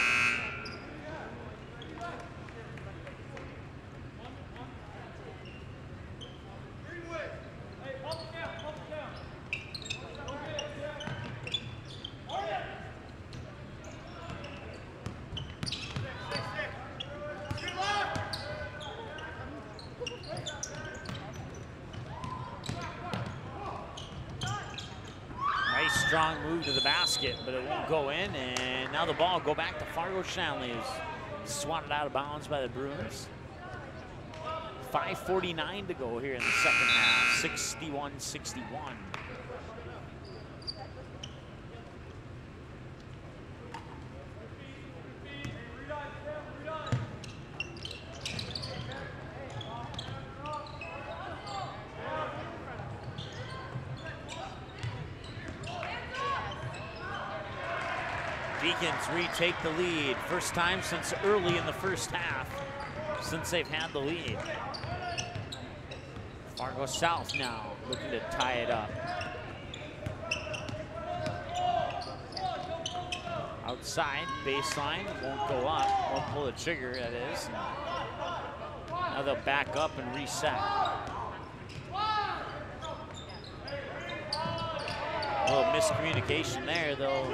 Strong move to the basket, but it won't go in, and now the ball will go back to Fargo Shanley, who's swatted out of bounds by the Bruins. 5:49 to go here in the second half, 61-61. Deacons retake the lead. First time since early in the first half since they've had the lead. Fargo South now looking to tie it up. Outside, baseline, won't go up, won't pull the trigger, that is. Now they'll back up and reset. A little miscommunication there. They'll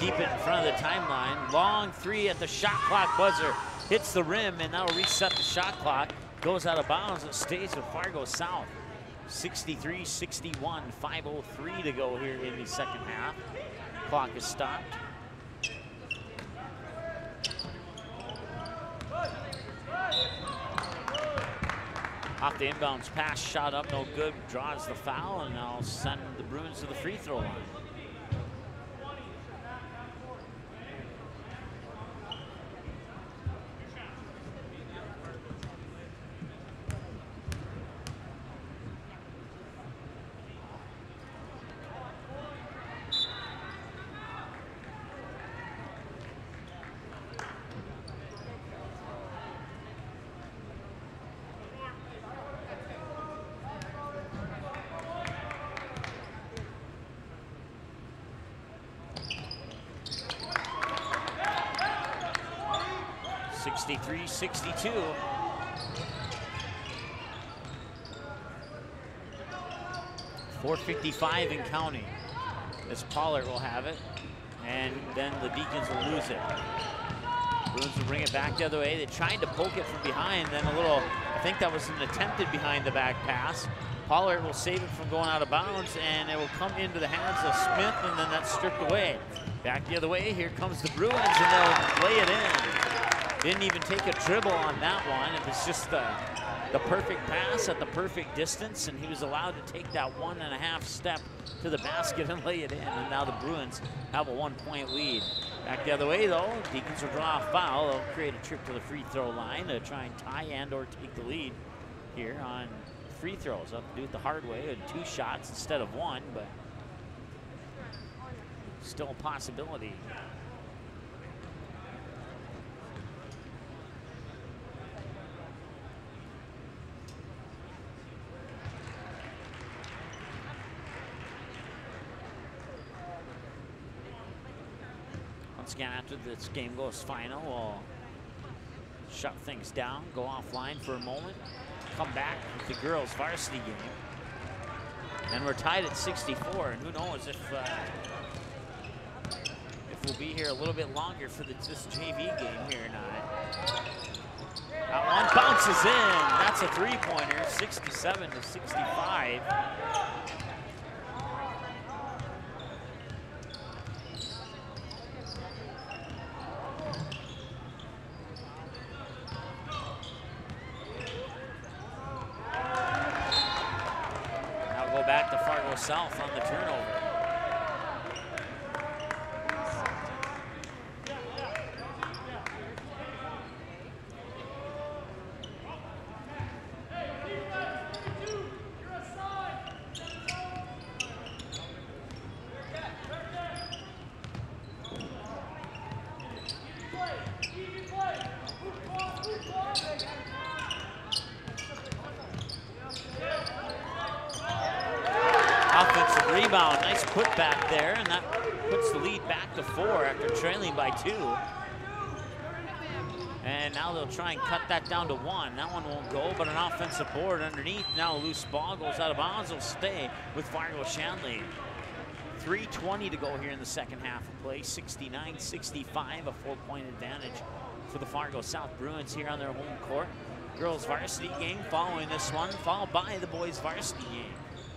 keep it in front of the timeline. Long three at the shot clock buzzer. Hits the rim, and that'll reset the shot clock. Goes out of bounds and stays with Fargo South. 63-61, 5:03 to go here in the second half. Clock is stopped. Off the inbounds pass, shot up, no good, draws the foul, and now send the Bruins to the free throw line. (63-62). .455 and counting. As Pollard will have it, and then the Deacons will lose it. Bruins will bring it back the other way. They tried to poke it from behind, then a little, I think that was an attempted behind the back pass. Pollard will save it from going out of bounds, and it will come into the hands of Smith, and then that's stripped away. Back the other way, here comes the Bruins, and they'll lay it in. Didn't even take a dribble on that one. It was just the perfect pass at the perfect distance, and he was allowed to take that 1.5 step to the basket and lay it in, and now the Bruins have a 1-point lead. Back the other way, though, Deacons will draw a foul. They'll create a trip to the free throw line to try and tie and or take the lead here on free throws. They'll have to do it the hard way with 2 shots instead of 1, but still a possibility. Once again, after this game goes final, we'll shut things down, go offline for a moment, come back with the girls' varsity game. And we're tied at 64, and who knows if we'll be here a little bit longer for this JV game here tonight. That one bounces in. That's a three-pointer, 67-65. Back to Fargo South on the turnover. Rebound, nice putback there, and that puts the lead back to 4 after trailing by 2. And now they'll try and cut that down to 1. That one won't go, but an offensive board underneath. Now a loose ball goes out of bounds. Will stay with Fargo Shanley. 3:20 to go here in the second half of play. 69-65, a 4-point advantage for the Fargo South Bruins here on their home court. Girls varsity game following this one, followed by the boys varsity game.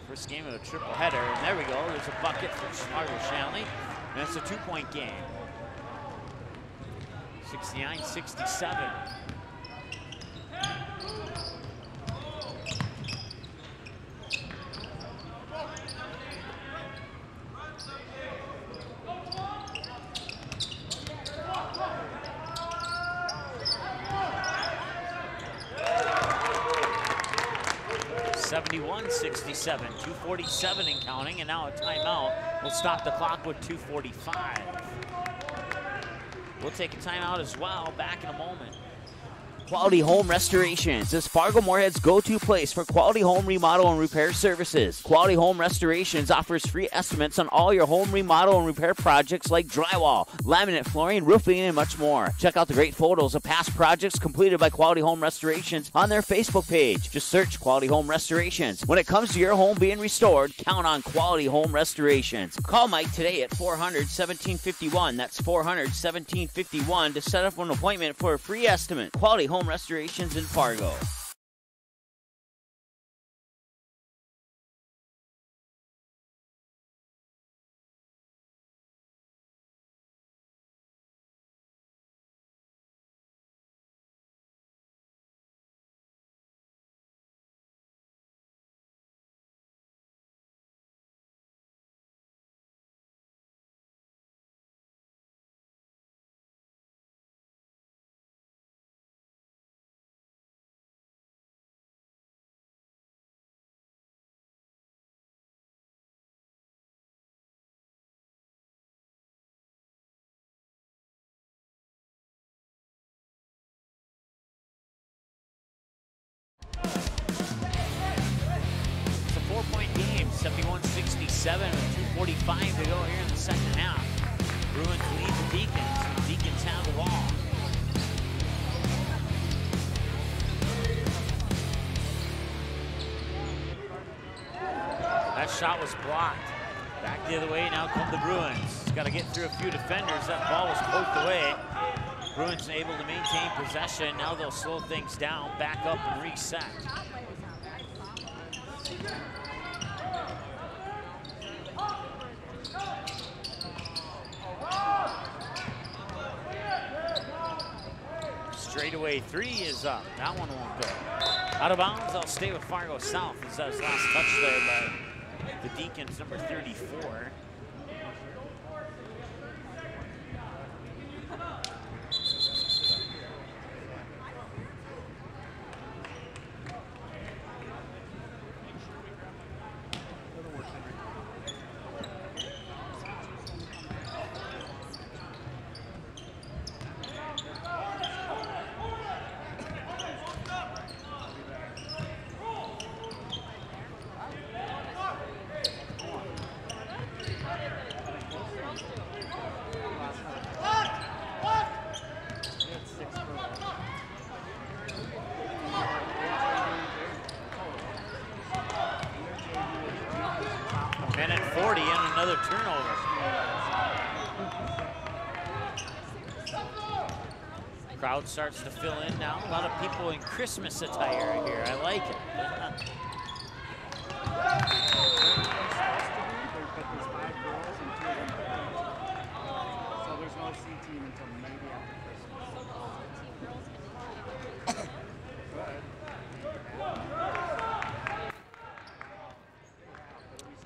First game of a triple header, and there we go. There's a bucket for Fargo Shanley, and it's a 2-point game. 69-67. .67, 2:47 and counting, and now a timeout will stop the clock with 2:45. We'll take a timeout as well. Back in a moment. Quality Home Restorations is Fargo Moorhead's go-to place for quality home remodel and repair services. Quality Home Restorations offers free estimates on all your home remodel and repair projects like drywall, laminate flooring, roofing, and much more. Check out the great photos of past projects completed by Quality Home Restorations on their Facebook page. Just search Quality Home Restorations. When it comes to your home being restored, count on Quality Home Restorations. Call Mike today at 400-1751. That's 400-1751 to set up an appointment for a free estimate. Quality Home Restorations in Fargo. It's a 4-point game, 71-67 with 2:45 to go here in the second half. Bruins lead the Deacons. The Deacons have the ball. That shot was blocked. Back the other way, now come the Bruins. Got to get through a few defenders. That ball was poked away. Bruins able to maintain possession. Now they'll slow things down, back up and reset. Straightaway three is up. That one won't go. Out of bounds, I'll stay with Fargo South. As that was last touch there by the Deacons, number 34. Minute 40 and another turnover. Crowd starts to fill in now. A lot of people in Christmas attire here. I like it. So there's no C team until maybe after Christmas.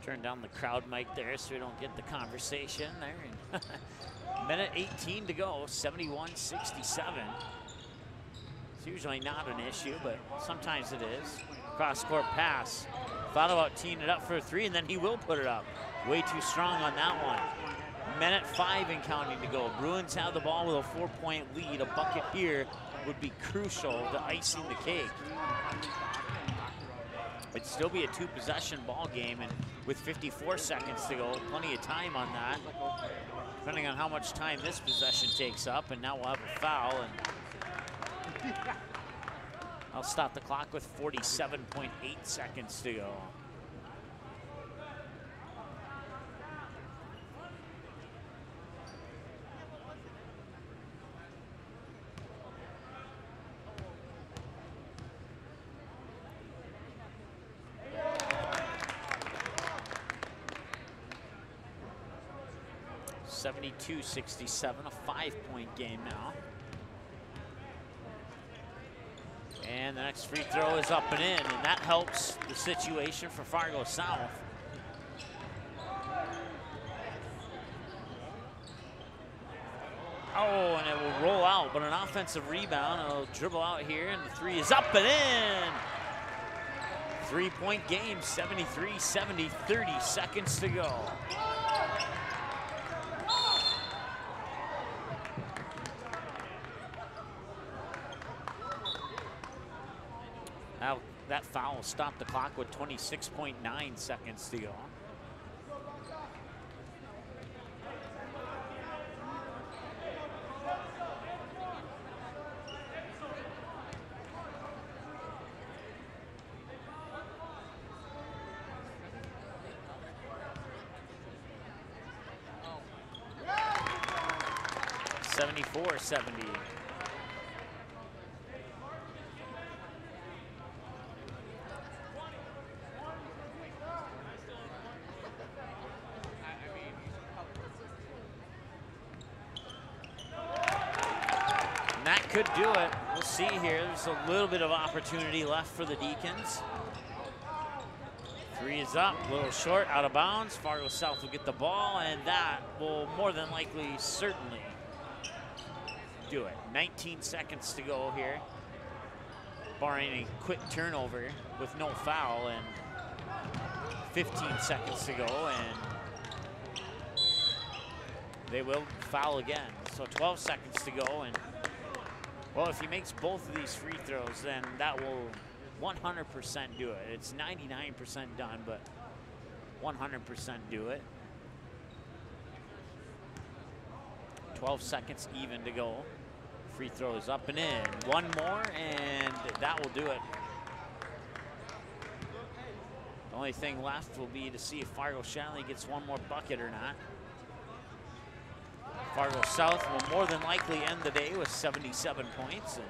Turn down the crowd mic there so we don't get the conversation there. Minute 18 to go, 71-67. It's usually not an issue, but sometimes it is. Cross-court pass. Thought about teeing it up for a three, and then he will put it up. Way too strong on that one. Minute 5 and counting to go. Bruins have the ball with a 4-point lead. A bucket here would be crucial to icing the cake. It'd still be a 2-possession ball game, and with 54 seconds to go, plenty of time on that. Depending on how much time this possession takes up, and now we'll have a foul. And I'll stop the clock with 47.8 seconds to go. (72-67), a 5-point game now. And the next free throw is up and in, and that helps the situation for Fargo South. Oh, and it will roll out, but an offensive rebound. It'll dribble out here, and the three is up and in. 3-point game, 73-70, 30 seconds to go. Now that foul stopped the clock with 26.9 seconds to go. .74-70. And that could do it. We'll see here. There's a little bit of opportunity left for the Deacons. 3 is up, a little short, out of bounds. Fargo South will get the ball, and that will more than likely, certainly do it. 19 seconds to go here, barring a quick turnover with no foul, and 15 seconds to go, and they will foul again. So 12 seconds to go, and well, if he makes both of these free throws, then that will 100% do it. It's 99% done, but 100% do it. 12 seconds even to go. Free throw is up and in. One more, and that will do it. The only thing left will be to see if Fargo Shanley gets one more bucket or not. Fargo South will more than likely end the day with 77 points. And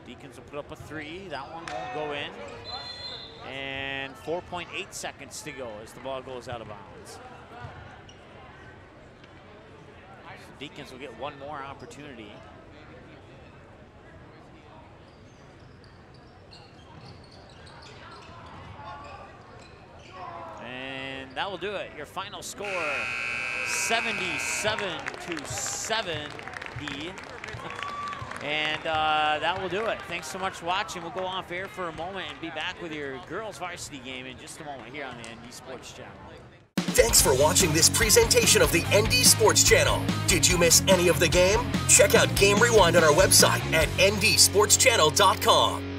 Deacons will put up a 3. That one won't go in. And 4.8 seconds to go as the ball goes out of bounds. Deacons will get one more opportunity. And that will do it. Your final score, 77-70. And that will do it. Thanks so much for watching. We'll go off air for a moment and be back with your girls varsity game in just a moment here on the ND Sports Channel. Thanks for watching this presentation of the ND Sports Channel. Did you miss any of the game? Check out Game Rewind on our website at ndsportschannel.com.